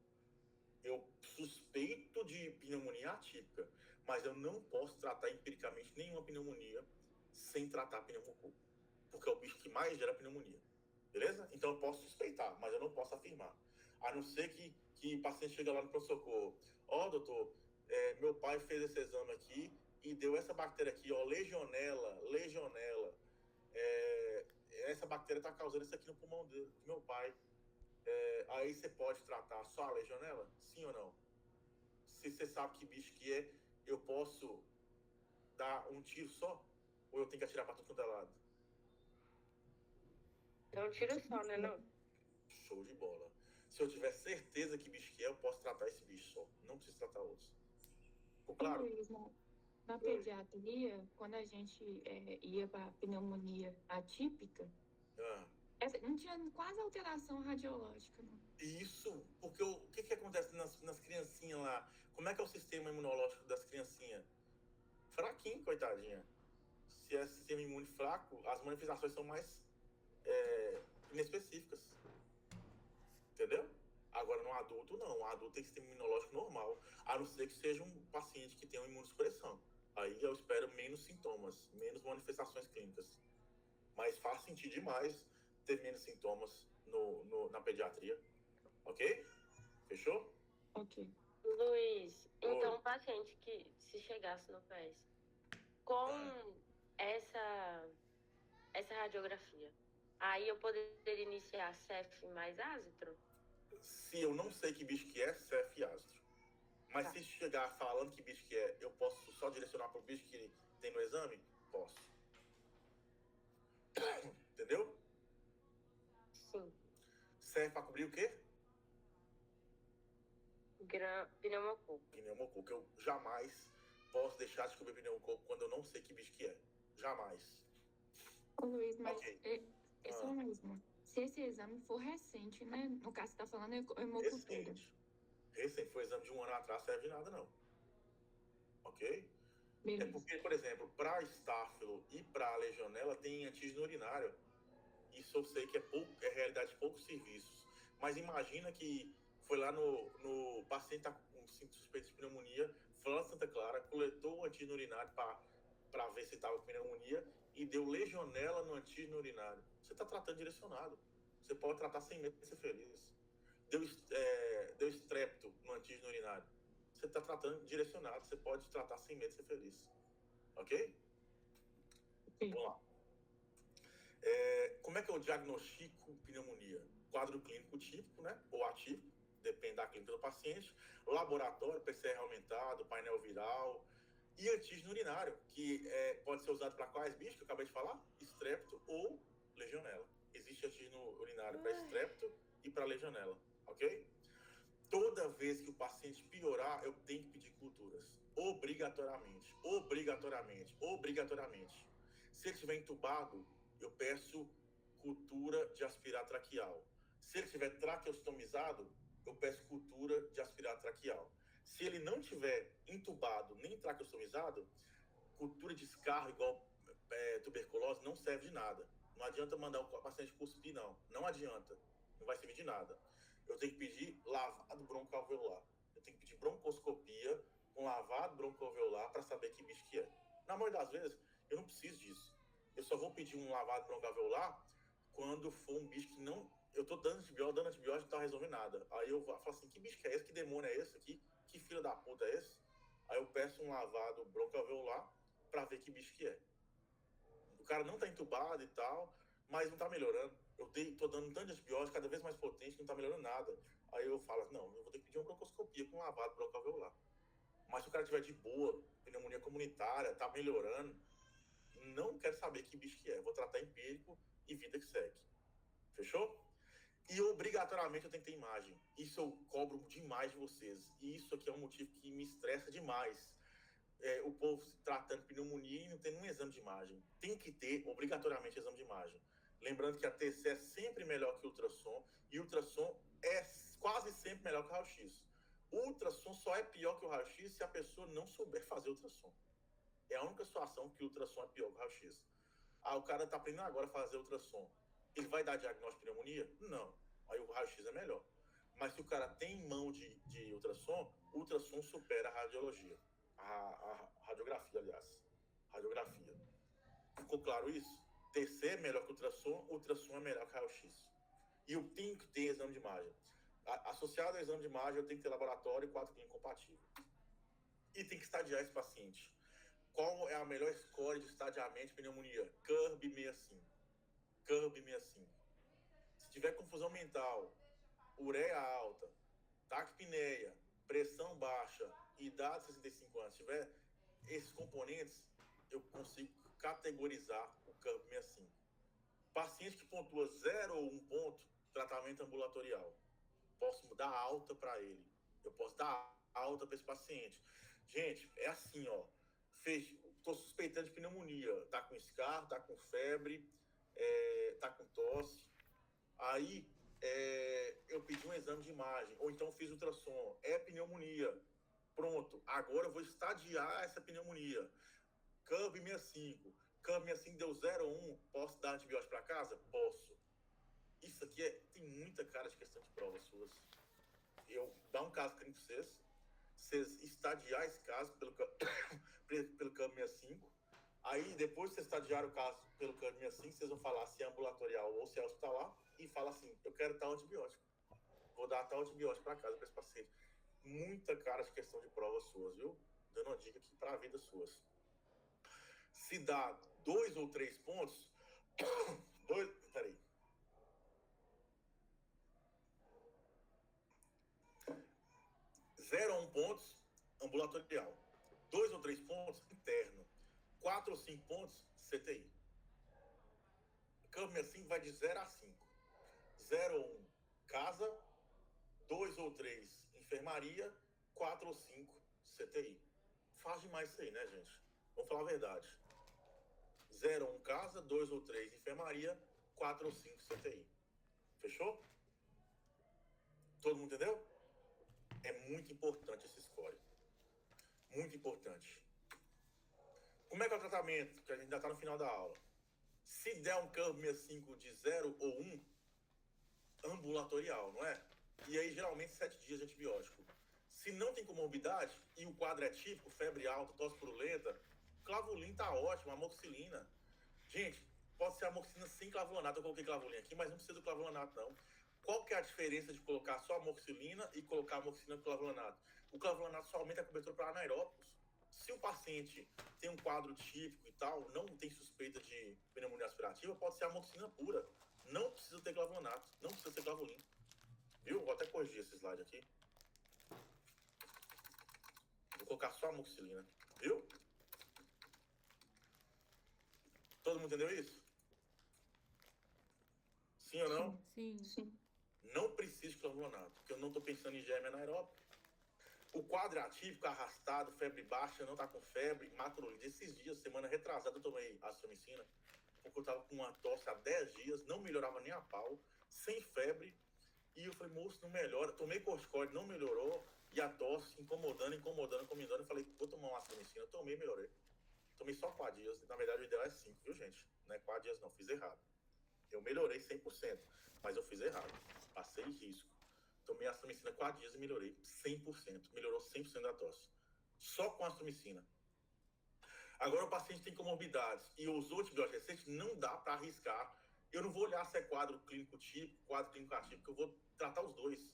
Eu suspeito de pneumonia atípica, mas eu não posso tratar empiricamente nenhuma pneumonia sem tratar pneumococo, porque é o bicho que mais gera pneumonia. Beleza? Então eu posso suspeitar, mas eu não posso afirmar. A não ser que o paciente chega lá no pronto-socorro. Doutor, meu pai fez esse exame aqui e deu essa bactéria aqui, legionela. Essa bactéria está causando isso aqui no pulmão do meu pai. Aí você pode tratar só a legionela? Sim ou não? Se você sabe que bicho que é, eu posso dar um tiro só? Ou eu tenho que atirar para tudo quanto é lado? Então tira só, né? Não? Show de bola. Se eu tiver certeza que bicho que é, eu posso tratar esse bicho só. Não preciso tratar outros. Ficou claro? Luiz, na pediatria, quando a gente ia para pneumonia atípica, não tinha quase alteração radiológica, não. Isso, porque o que acontece nas criancinhas lá? Como é que é o sistema imunológico das criancinhas? Fraquinho, coitadinha. Se é sistema imune fraco, as manifestações são mais inespecíficas. Entendeu? Agora, no adulto, não. O adulto tem sistema imunológico normal, a não ser que seja um paciente que tenha uma imunossupressão. Aí eu espero menos sintomas, menos manifestações clínicas. Mas faz sentido demais ter menos sintomas na pediatria. Ok? Fechou? Ok. Luiz, então um paciente que se chegasse no PES com essa radiografia, aí eu poderia iniciar CEF mais ácitro? Se eu não sei que bicho que é, CEF e ácitro. Mas se chegar falando que bicho que é, eu posso só direcionar para o bicho que tem no exame? Posso. Entendeu? Sim. Serve para cobrir o quê? pneumococo. Pneumococo. Eu jamais posso deixar de descobrir pneumococo quando eu não sei que bicho que é. Jamais. Ô, Luiz, mas Ok. é só mesmo. Se esse exame for recente, né? No caso, você tá falando hemocultura. Recente. Foi exame de 1 ano atrás, serve de nada, não. Ok? Beleza. É porque, por exemplo, para estáfilo e para legionela tem antígeno urinário. Isso eu sei que é realidade de poucos serviços. Mas imagina que foi lá no paciente tá com suspeito de pneumonia, foi lá em Santa Clara, coletou o antígeno urinário para ver se estava com pneumonia e deu legionela no antígeno urinário. Você está tratando direcionado. Você pode tratar sem medo de ser feliz. Deu estrepto no antígeno urinário. Você está tratando direcionado. Você pode tratar sem medo de ser feliz. Ok? Sim. Vamos lá. Como é que eu diagnostico pneumonia? Quadro clínico típico, né? Ou atípico, depende da clínica do paciente. Laboratório, PCR aumentado, painel viral e antígeno urinário, que pode ser usado para quais bichos que eu acabei de falar? Estrepto ou legionela. Existe antígeno urinário para estrepto e para legionela, ok? Toda vez que o paciente piorar, eu tenho que pedir culturas. Obrigatoriamente. Se ele estiver entubado, eu peço cultura de aspirado traqueal. Se ele estiver traqueostomizado, eu peço cultura de aspirado traqueal. Se ele não estiver entubado nem traqueostomizado, cultura de escarro igual tuberculose não serve de nada. Não adianta mandar o paciente cuspir, não. Não adianta. Não vai servir de nada. Eu tenho que pedir lavado broncoalveolar. Eu tenho que pedir broncoscopia com lavado broncoalveolar para saber que bicho que é. Na maioria das vezes, eu não preciso disso. Eu só vou pedir um lavado broncoalveolar quando for um bicho que não... Eu tô dando antibiótico, não tá resolvendo nada. Aí eu falo assim, que bicho que é esse? Que demônio é esse aqui? Que filho da puta é esse? Aí eu peço um lavado broncoalveolar para ver que bicho que é. O cara não tá entubado e tal, mas não tá melhorando. Eu tô dando um tanto de antibiótico, cada vez mais potente, não tá melhorando nada. Aí eu falo, não, eu vou ter que pedir uma broncoscopia com um lavado broncoalveolar. Mas se o cara tiver de boa, pneumonia comunitária, tá melhorando, não quero saber que bicho que é. Eu vou tratar empírico e vida que segue. Fechou? E obrigatoriamente eu tenho que ter imagem. Isso eu cobro demais de vocês. E isso aqui é um motivo que me estressa demais. O povo tratando pneumonia e não tendo um exame de imagem. Tem que ter, obrigatoriamente, exame de imagem. Lembrando que a TC é sempre melhor que o ultrassom. E o ultrassom é quase sempre melhor que o raio-x. O ultrassom só é pior que o raio-x se a pessoa não souber fazer ultrassom. É a única situação que o ultrassom é pior que o raio-x. O cara tá aprendendo agora a fazer ultrassom. Ele vai dar diagnóstico de pneumonia? Não. Aí o raio-x é melhor. Mas se o cara tem mão de ultrassom, o ultrassom supera a radiologia. A radiografia, aliás. Radiografia. Ficou claro isso? TC é melhor que ultrassom é melhor que raio-x. E eu tenho que ter exame de imagem. Associado ao exame de imagem, eu tenho que ter laboratório e quadro clínico compatível. E tem que estadiar esse paciente. Qual é a melhor score de estadiamento de pneumonia? CURB 65. Se tiver confusão mental, ureia alta, taquipneia, pressão baixa, idade de 65 anos, se tiver esses componentes, eu consigo categorizar o CURB 65. Paciente que pontua 0 ou 1 ponto, tratamento ambulatorial. Posso dar alta para ele. Eu posso dar alta para esse paciente. Gente, é assim, ó. Estou suspeitando de pneumonia. Tá com escarro, tá com febre, tá com tosse. Aí, eu pedi um exame de imagem. Ou então fiz ultrassom. É pneumonia. Pronto. Agora eu vou estadiar essa pneumonia. CURB 65. CURB 65 deu 0 ou 1. Posso dar antibiótico para casa? Posso. Isso aqui tem muita cara de questão de provas suas. Eu dar um caso clínico para vocês estadiar esse caso pelo CURB 65. Aí, depois que vocês estadiaram o caso pelo CURB 65, vocês vão falar se é ambulatorial ou se é hospitalar e fala assim, eu quero tal antibiótico. Vou dar tal antibiótico para casa para esse paciente. Muita cara de questão de provas suas, viu? Dando uma dica aqui para a vida suas. Se dá 2 ou 3 pontos... Peraí. 0 a 1 pontos, ambulatorial. 2 ou 3 pontos, interno. 4 ou 5 pontos, CTI. CURB 65 vai de 0 a 5. 0 ou 1, casa. 2 ou 3, enfermaria. 4 ou 5 CTI. Faz demais isso aí, né, gente? Vamos falar a verdade. 0 ou 1 casa, 2 ou 3 enfermaria, 4 ou 5 CTI. Fechou? Todo mundo entendeu? É muito importante esse score. Muito importante. Como é que é o tratamento? Que a gente ainda está no final da aula. Se der um curve 65 de 0 ou 1, ambulatorial, não é? E aí, geralmente, 7 dias de antibiótico. Se não tem comorbidade e o quadro é típico, febre alta, tosse purulenta, clavulin tá ótimo, amoxicilina. Gente, pode ser amoxicilina sem clavulanato. Eu coloquei clavulin aqui, mas não precisa do clavulanato, não. Qual que é a diferença de colocar só amoxicilina e colocar amoxicilina com clavulanato? O clavulanato só aumenta a cobertura para anaeróbicos. Se o paciente tem um quadro típico e tal, não tem suspeita de pneumonia aspirativa, pode ser amoxicilina pura. Não precisa ter clavulanato, não precisa ter clavulin. Viu? Vou até corrigir esse slide aqui. Vou colocar só amoxicilina. Viu? Todo mundo entendeu isso? Sim ou não? Sim. Não precisa de clavulanato, porque eu não estou pensando em germe anaeróbico. O quadro é atípico, arrastado, febre baixa, não está com febre, macrolide. Esses dias, semana retrasada, eu tomei azitromicina, porque eu estava com uma tosse há 10 dias, não melhorava nem a pau, sem febre. E eu falei, moço, não melhora. Tomei corticoide, não melhorou. E a tosse incomodando. Eu falei, vou tomar uma azitromicina. Eu tomei e melhorei. Tomei só 4 dias. Na verdade, o ideal é 5, viu, gente? Não é 4 dias, não. Fiz errado. Eu melhorei 100%, mas eu fiz errado. Passei risco. Tomei azitromicina 4 dias e melhorei 100%. Melhorou 100% da tosse. Só com azitromicina. Agora o paciente tem comorbidades e usou antibiótico recente, não dá para arriscar. Eu não vou olhar se é quadro clínico típico, quadro clínico atípico, eu vou tratar os dois.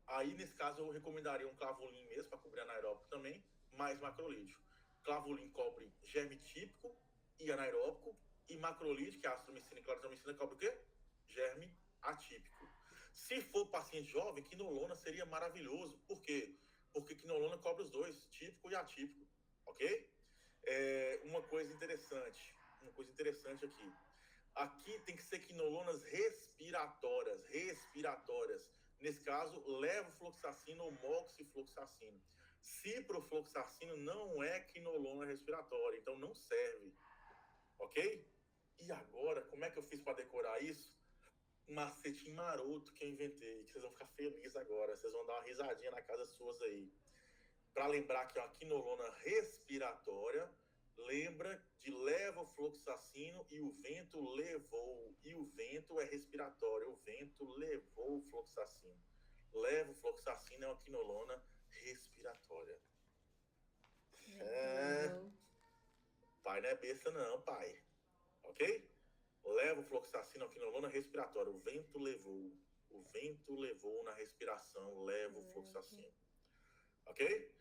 Aí, nesse caso, eu recomendaria um clavulin mesmo, para cobrir anaeróbico também, mais macrolídeo. Clavulin cobre germe típico e anaeróbico, e macrolídeo, que é a azitromicina e claritromicina, cobre o quê? Germe atípico. Se for paciente jovem, quinolona seria maravilhoso. Por quê? Porque quinolona cobre os dois, típico e atípico, ok? Uma coisa interessante aqui. Aqui tem que ser quinolonas respiratórias. Nesse caso, levofloxacina ou moxifloxacina. Ciprofloxacina não é quinolona respiratória, então não serve, ok? E agora, como é que eu fiz para decorar isso? Um macetinho maroto que eu inventei, que vocês vão ficar felizes agora, vocês vão dar uma risadinha na casa suas aí. Para lembrar que é uma quinolona respiratória, lembra de levofloxacino e o vento levou. E o vento é respiratório, o vento levou o floxacino. Levofloxacino é uma quinolona respiratória. Pai não é besta não, pai. Ok? Levofloxacino é uma quinolona respiratória. O vento levou na respiração levofloxacino. Ok?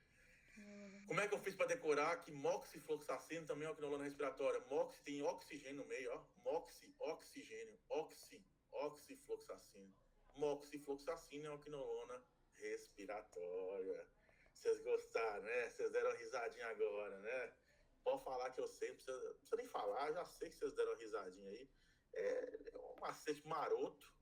Como é que eu fiz para decorar que moxifloxacino também é uma quinolona respiratória? Moxi tem oxigênio no meio, ó. Oxigênio. Oxifloxacino. Moxifloxacino é uma quinolona respiratória. Vocês gostaram, né? Vocês deram uma risadinha agora, né? Pode falar que eu sei, não precisa nem falar, já sei que vocês deram uma risadinha aí. É um macete maroto,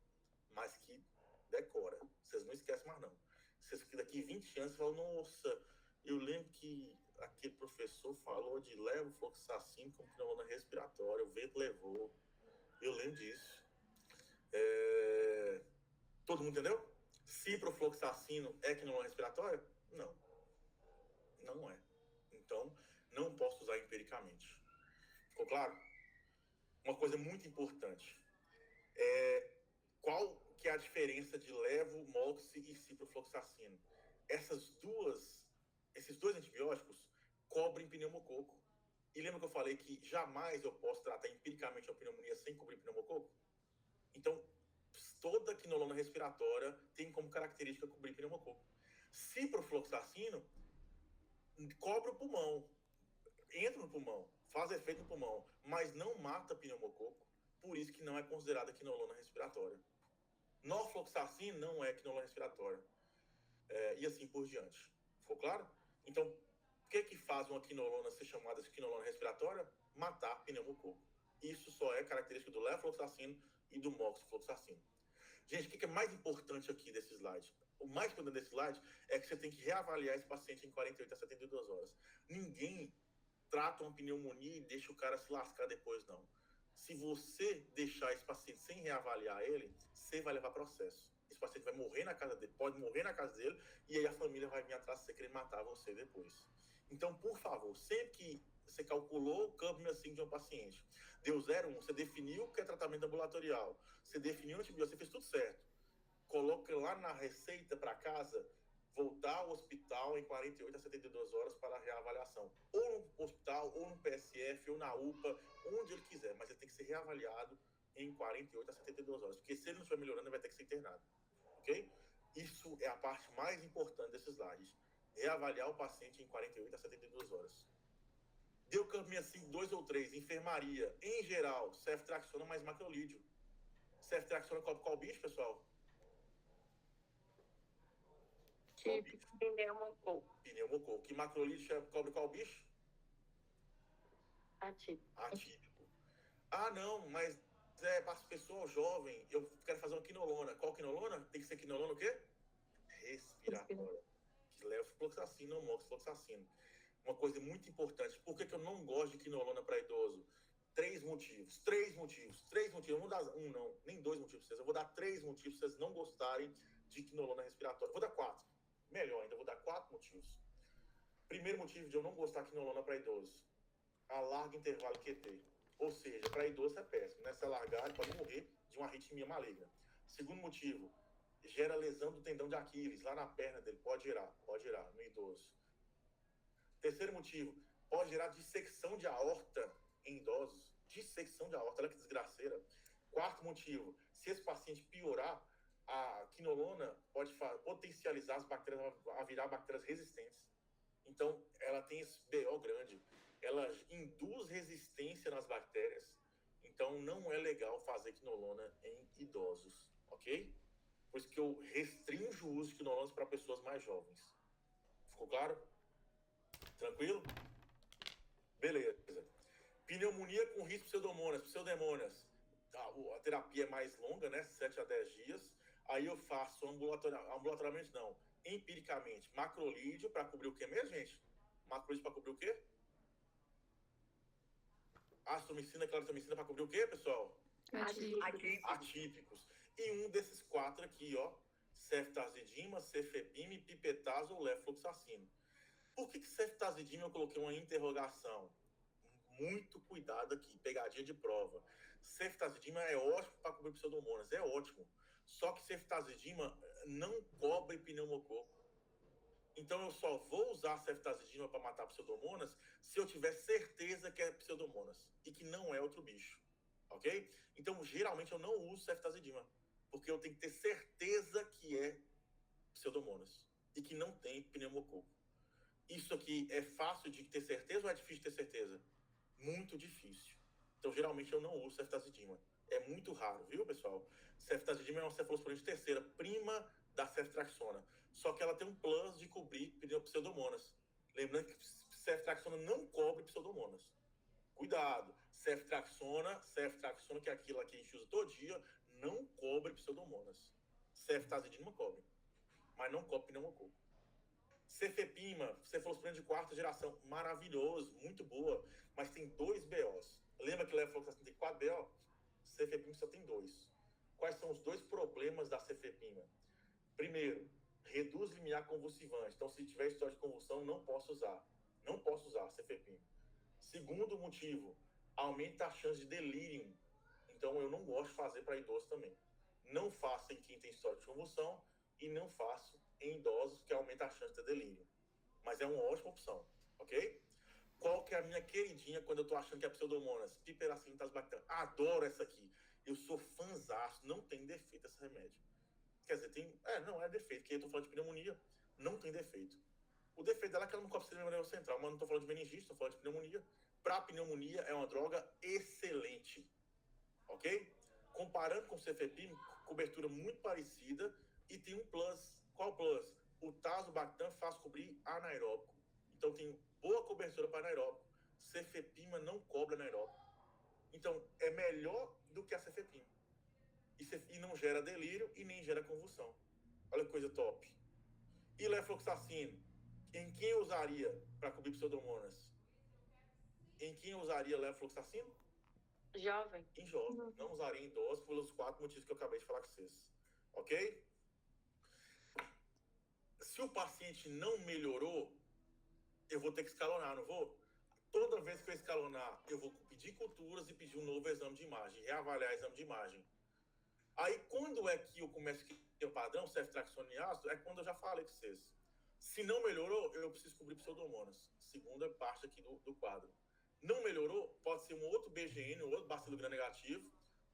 mas que decora. Vocês não esquecem mais, não. Vocês que daqui 20 anos falam, nossa, eu lembro que aquele professor falou de levofloxacino como quinolona respiratória, o vento levou. Eu lembro disso. Todo mundo entendeu? Ciprofloxacino é quinolona respiratória? Não. Não é. Então, não posso usar empiricamente. Ficou claro? Uma coisa muito importante. Qual que é a diferença de levo, moxi e ciprofloxacino? Esses dois antibióticos cobrem pneumococo. E lembra que eu falei que jamais eu posso tratar empiricamente a pneumonia sem cobrir pneumococo? Então, toda quinolona respiratória tem como característica cobrir pneumococo. Ciprofloxacino cobre o pulmão, entra no pulmão, faz efeito no pulmão, mas não mata pneumococo, por isso que não é considerada quinolona respiratória. Norfloxacino não é quinolona respiratória. E assim por diante. Ficou claro? Então, o que faz uma quinolona ser chamada de quinolona respiratória? Matar pneumococo. Isso só é característica do levofloxacino e do moxifloxacino. Gente, o que é mais importante aqui desse slide? O mais importante desse slide é que você tem que reavaliar esse paciente em 48 a 72 horas. Ninguém trata uma pneumonia e deixa o cara se lascar depois, não. Se você deixar esse paciente sem reavaliar ele, você vai levar processo. Esse paciente vai morrer na casa dele, pode morrer na casa dele, e aí a família vai vir atrás de você querer matar você depois. Então, por favor, sempre que você calculou o campo assim de um paciente, deu 0,1, você definiu o que é tratamento ambulatorial, você definiu o antibiótico, você fez tudo certo. Coloca lá na receita para casa, voltar ao hospital em 48 a 72 horas para a reavaliação. Ou no hospital, ou no PSF, ou na UPA, onde ele quiser, mas ele tem que ser reavaliado em 48 a 72 horas, porque se ele não estiver melhorando, ele vai ter que ser internado, ok? Isso é a parte mais importante desses slides. Reavaliar o paciente em 48 a 72 horas. Deu caminho assim, 2 ou 3, enfermaria, em geral, ceftriaxona mais macrolídeo. Ceftriaxona cobre qual bicho, pessoal? Pneumococo. Pneumococo. Que macrolídeo cobre qual bicho? Atípico. Ah, não, mas para as pessoas jovens, eu quero fazer uma quinolona. Qual quinolona? Tem que ser quinolona o quê? Respiratória. Que leva fluoxacina ou moxifloxacina. Uma coisa muito importante. Por que eu não gosto de quinolona para idoso? 3 motivos. 3 motivos. Eu não vou dar um, não. Nem 2 motivos pra vocês. Eu vou dar 3 motivos pra vocês não gostarem de quinolona respiratória. Vou dar 4. Melhor ainda, vou dar 4 motivos. Primeiro motivo de eu não gostar de quinolona para idoso. A largo intervalo QT. Ou seja, para idoso é péssimo. Né? Se alargar, ele pode morrer de uma arritmia maligna. Segundo motivo, gera lesão do tendão de Aquiles, lá na perna dele. Pode gerar no idoso. Terceiro motivo, pode gerar dissecção de aorta em idosos. Dissecção de aorta, olha que desgraceira. Quarto motivo, se esse paciente piorar, a quinolona pode potencializar as bactérias a virar bactérias resistentes. Então, ela tem esse BO grande. Ela induz resistência nas bactérias. Então, não é legal fazer quinolona em idosos, ok? Por isso que eu restringo o uso de quinolonas para pessoas mais jovens. Ficou claro? Tranquilo? Beleza. Pneumonia com risco de pseudomonas. A terapia é mais longa, né? 7 a 10 dias. Aí eu faço ambulatorialmente não. Empiricamente, macrolídeo para cobrir o quê mesmo, gente? Macrolídeo para cobrir o quê? Astromicina, claritromicina para cobrir o quê, pessoal? Atípicos. E um desses 4 aqui, ó. Ceftazidima, cefepime, pipetaz ou lefluoxacino. Por que ceftazidima eu coloquei uma interrogação? Muito cuidado aqui, pegadinha de prova. Ceftazidima é ótimo para cobrir pseudomonas, é ótimo. Só que ceftazidima não cobre pneumococo. Então eu só vou usar ceftazidima para matar pseudomonas se eu tiver certeza que é pseudomonas e que não é outro bicho, ok? Então geralmente eu não uso ceftazidima, porque eu tenho que ter certeza que é pseudomonas e que não tem pneumococo. Isso aqui é fácil de ter certeza ou é difícil de ter certeza? Muito difícil. Então, geralmente, eu não uso ceftazidima. É muito raro, viu, pessoal? Ceftazidima é uma cefalosporina de terceira, prima da ceftriaxona. Só que ela tem um plus de cobrir pseudomonas. Lembrando que ceftriaxona não cobre pseudomonas. Cuidado. Ceftriaxona, que é aquilo que a gente usa todo dia, não cobre pseudomonas. Ceftazidima cobre, mas não cobre pneumococo. Cefepima, cefalosporina de 4ª geração, maravilhoso, muito boa, mas tem 2 BOs. Lembra que lefluoxacina tem 4 BO? Cefepima só tem 2. Quais são os 2 problemas da cefepima? Primeiro, reduz limiar convulsivante. Então, se tiver história de convulsão, não posso usar cefepima. Segundo motivo, aumenta a chance de delírio. Então, eu não gosto de fazer para idosos também. Não faço em quem tem história de convulsão e não faço em idosos, que aumenta a chance de delírio. Mas é uma ótima opção, ok? Qual que é a minha queridinha quando eu tô achando que é pseudomonas? Piperacillin tasbactam. Adoro essa aqui. Eu sou fãzaço. Não tem defeito esse remédio. Quer dizer, tem... não é defeito, porque eu tô falando de pneumonia. Não tem defeito. O defeito dela é que ela não cobre o sistema nervoso central, mas não tô falando de meningite, tô falando de pneumonia. Para pneumonia, é uma droga excelente, ok? Comparando com o cefepime, cobertura muito parecida e tem um plus. Qual plus? O tazobactam faz cobrir anaeróbico. Então tem boa cobertura para anaeróbico. Cefepima não cobre anaeróbico. Então é melhor do que a cefepima. e não gera delírio e nem gera convulsão. Olha que coisa top. E levofloxacino, em quem usaria para cobrir pseudomonas? Em quem usaria levofloxacino? Jovem. Em jovem. Não usaria em idosos pelos 4 motivos que eu acabei de falar com vocês. Ok? Se o paciente não melhorou, eu vou ter que escalonar, não vou? Toda vez que eu escalonar, eu vou pedir culturas e pedir um novo exame de imagem, reavaliar exame de imagem. Aí, quando é que eu começo a ter o padrão, ceftriaxona e ácido, é quando eu já falei com vocês. Se não melhorou, eu preciso cobrir pseudomonas. Segunda parte aqui do quadro. Não melhorou, pode ser um outro BGN, um outro bacilo gram-negativo,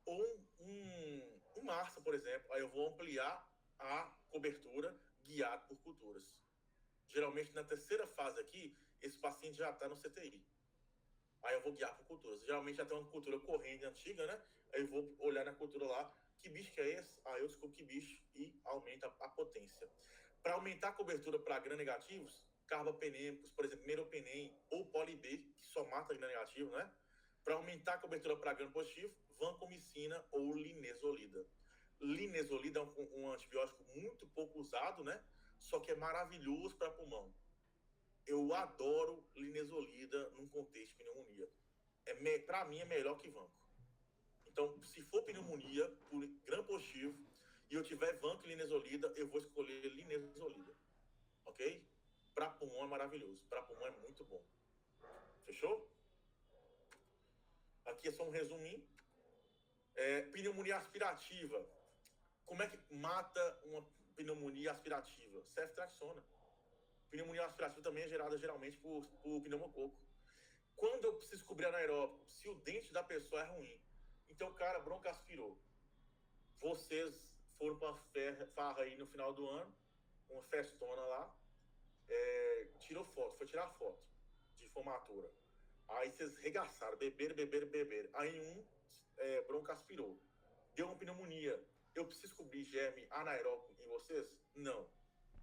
ou um MARSA, por exemplo. Aí eu vou ampliar a cobertura guiado por culturas. Geralmente, na terceira fase aqui, esse paciente já está no CTI. Aí eu vou guiar por culturas. Geralmente já tem uma cultura corrente antiga, né? Aí eu vou olhar na cultura lá, que bicho que é esse? Aí eu descubro que bicho e aumenta a potência. Para aumentar a cobertura para gram-negativos, carbapenêmicos, por exemplo, meropenem ou poli-B, que só mata gram-negativo, né? Para aumentar a cobertura para gram-positivo, vancomicina ou linezolida. Linezolida é um antibiótico muito pouco usado, né? Só que é maravilhoso para pulmão. Eu adoro linezolida num contexto de pneumonia. Para mim é melhor que vanco. Então, se for pneumonia por gram positivo e eu tiver vanco e linezolida, eu vou escolher linezolida. Ok? Para pulmão é maravilhoso. Para pulmão é muito bom. Fechou? Aqui é só um resuminho. Pneumonia aspirativa. Como é que mata uma pneumonia aspirativa? Ceftriaxona. Pneumonia aspirativa também é gerada geralmente por pneumococo. Quando eu preciso cobrir anaeróbico, se o dente da pessoa é ruim, então o cara broncoaspirou. Vocês foram para farra aí no final do ano, uma festona lá, tirou foto, foi tirar foto de formatura. Aí vocês regaçaram, beberam. Aí broncoaspirou. Deu uma pneumonia. Eu preciso cobrir germe anaeróbico em vocês? Não.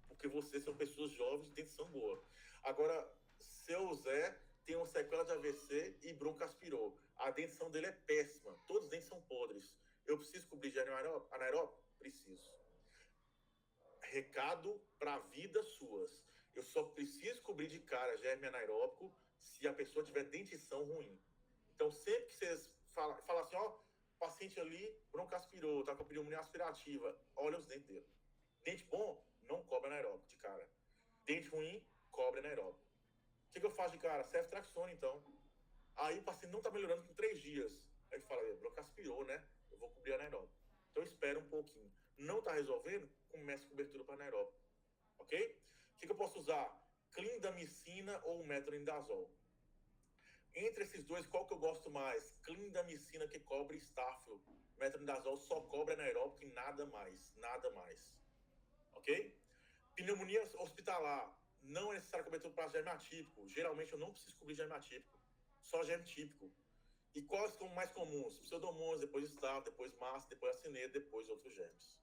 Porque vocês são pessoas jovens de dentição boa. Agora, seu Zé tem uma sequela de AVC e broncoaspirou. A dentição dele é péssima. Todos os dentes são podres. Eu preciso cobrir germe anaeróbico? Preciso. Recado para vidas suas. Eu só preciso cobrir de cara germe anaeróbico se a pessoa tiver dentição ruim. Então, sempre que vocês falam assim, ó, o paciente ali broncoaspirou, tá com a pneumonia aspirativa, olha os dentes dele. Dente bom, não cobre anaeróbico de cara. Dente ruim, cobre anaeróbico. O que eu faço de cara? Ceftriaxona, então. Aí o paciente não tá melhorando com 3 dias. Aí fala, broncoaspirou, né? Eu vou cobrir anaeróbico. Então espera um pouquinho. Não tá resolvendo? Comece a cobertura para anaeróbico. Ok? O que eu posso usar? Clindamicina ou metronidazol. Entre esses dois, qual que eu gosto mais? Clindamicina, que cobre estáfilo. Metronidazol só cobre anaeróbico e nada mais. Nada mais. Ok? Pneumonia hospitalar. Não é necessário cobertura para germe atípico. Geralmente eu não preciso cobrir germe atípico. Só germe típico. E quais são mais comuns? Pseudomonas, depois estáfilo, depois massa, depois acineta, depois outros germes.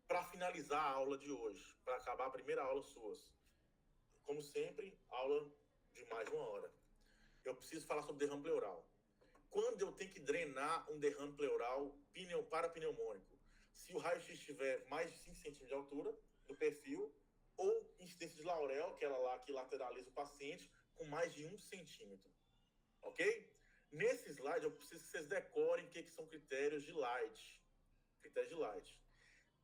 Para finalizar a aula de hoje, para acabar a primeira aula suas, como sempre, aula de mais de 1 hora. Eu preciso falar sobre derrame pleural. Quando eu tenho que drenar um derrame pleural parapneumônico? Se o raio-x estiver mais de 5 centímetros de altura do perfil, ou incidência de Laurel, aquela lá que lateraliza o paciente, com mais de 1 centímetro. Ok? Nesse slide, eu preciso que vocês decorem o que são critérios de Light. Critérios de Light.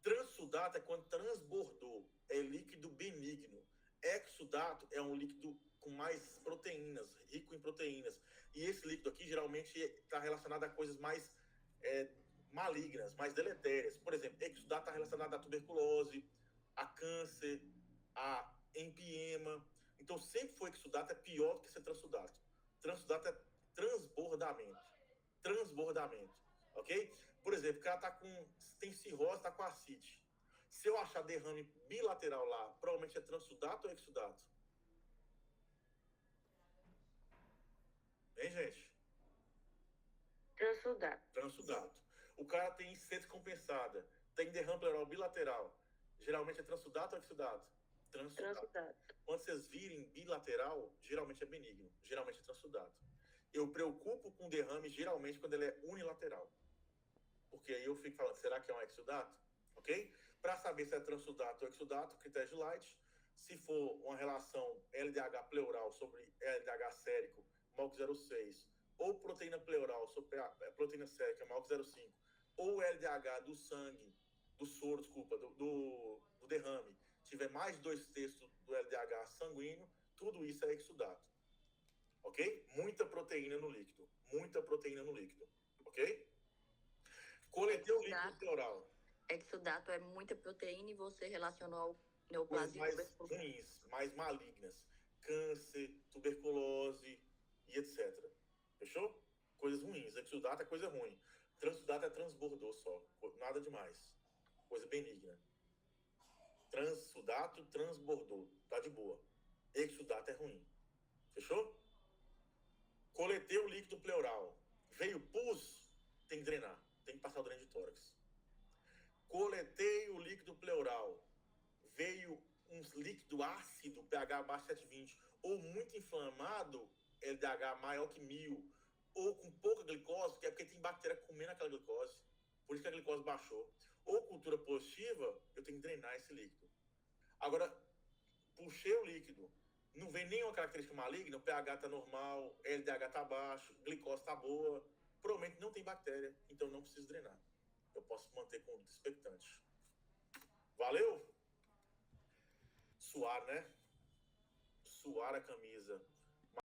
Transsudato é quando transbordou. É líquido benigno. Exsudato é um líquido com mais proteínas, rico em proteínas. E esse líquido aqui, geralmente, está relacionado a coisas mais malignas, mais deletérias. Por exemplo, exsudato está relacionado à tuberculose, a câncer, a empiema. Então, sempre foi exsudato é pior do que ser transsudato. Transsudato é transbordamento. Transbordamento. Ok? Por exemplo, o cara tem cirrose, está com ascite. Se eu achar derrame bilateral lá, provavelmente é transsudato ou exsudato? Hein, gente? Transsudato. O cara tem incidência compensada, tem derrame pleural bilateral. Geralmente é transsudato ou exsudato? Transsudato. Quando vocês virem bilateral, geralmente é benigno. Geralmente é transsudato. Eu preocupo com derrame, geralmente, quando ele é unilateral. porque aí eu fico falando, será que é um exudato? Ok? Para saber se é transsudato ou exudato, critério de Light. Se for uma relação LDH pleural sobre LDH sérico maior que 0,6, ou proteína pleural sobre proteína sérica maior que 0,5, ou LDH do sangue, do soro, desculpa, do derrame, tiver mais de 2/3 do LDH sanguíneo, tudo isso é exudato. Ok? Muita proteína no líquido. Muita proteína no líquido. Ok? Coletei o líquido pleural. Exudato é muita proteína e você relacionou ao Coisas neoplasia mais tuberculosa. ruins, mais malignas. Câncer, tuberculose e etc. Fechou? Coisas ruins. Exudato é coisa ruim. Transsudato é transbordou só. Nada demais. Coisa benigna. Transsudato, transbordou. Tá de boa. Exudato é ruim. Fechou? Coletei o líquido pleural. Veio pus, tem que drenar. Tem que passar o dreno de tórax. Coletei o líquido pleural. Veio um líquido ácido, pH abaixo de 720, ou muito inflamado, LDH maior que 1000, ou com pouca glicose, que é porque tem bactéria comendo aquela glicose. Por isso que a glicose baixou. Ou cultura positiva, eu tenho que drenar esse líquido. Agora, puxei o líquido. Não vem nenhuma característica maligna, o pH está normal, LDH está baixo, glicose está boa, provavelmente não tem bactéria, então não preciso drenar. Eu posso manter com expectante. Valeu? Suar, né? Suar a camisa.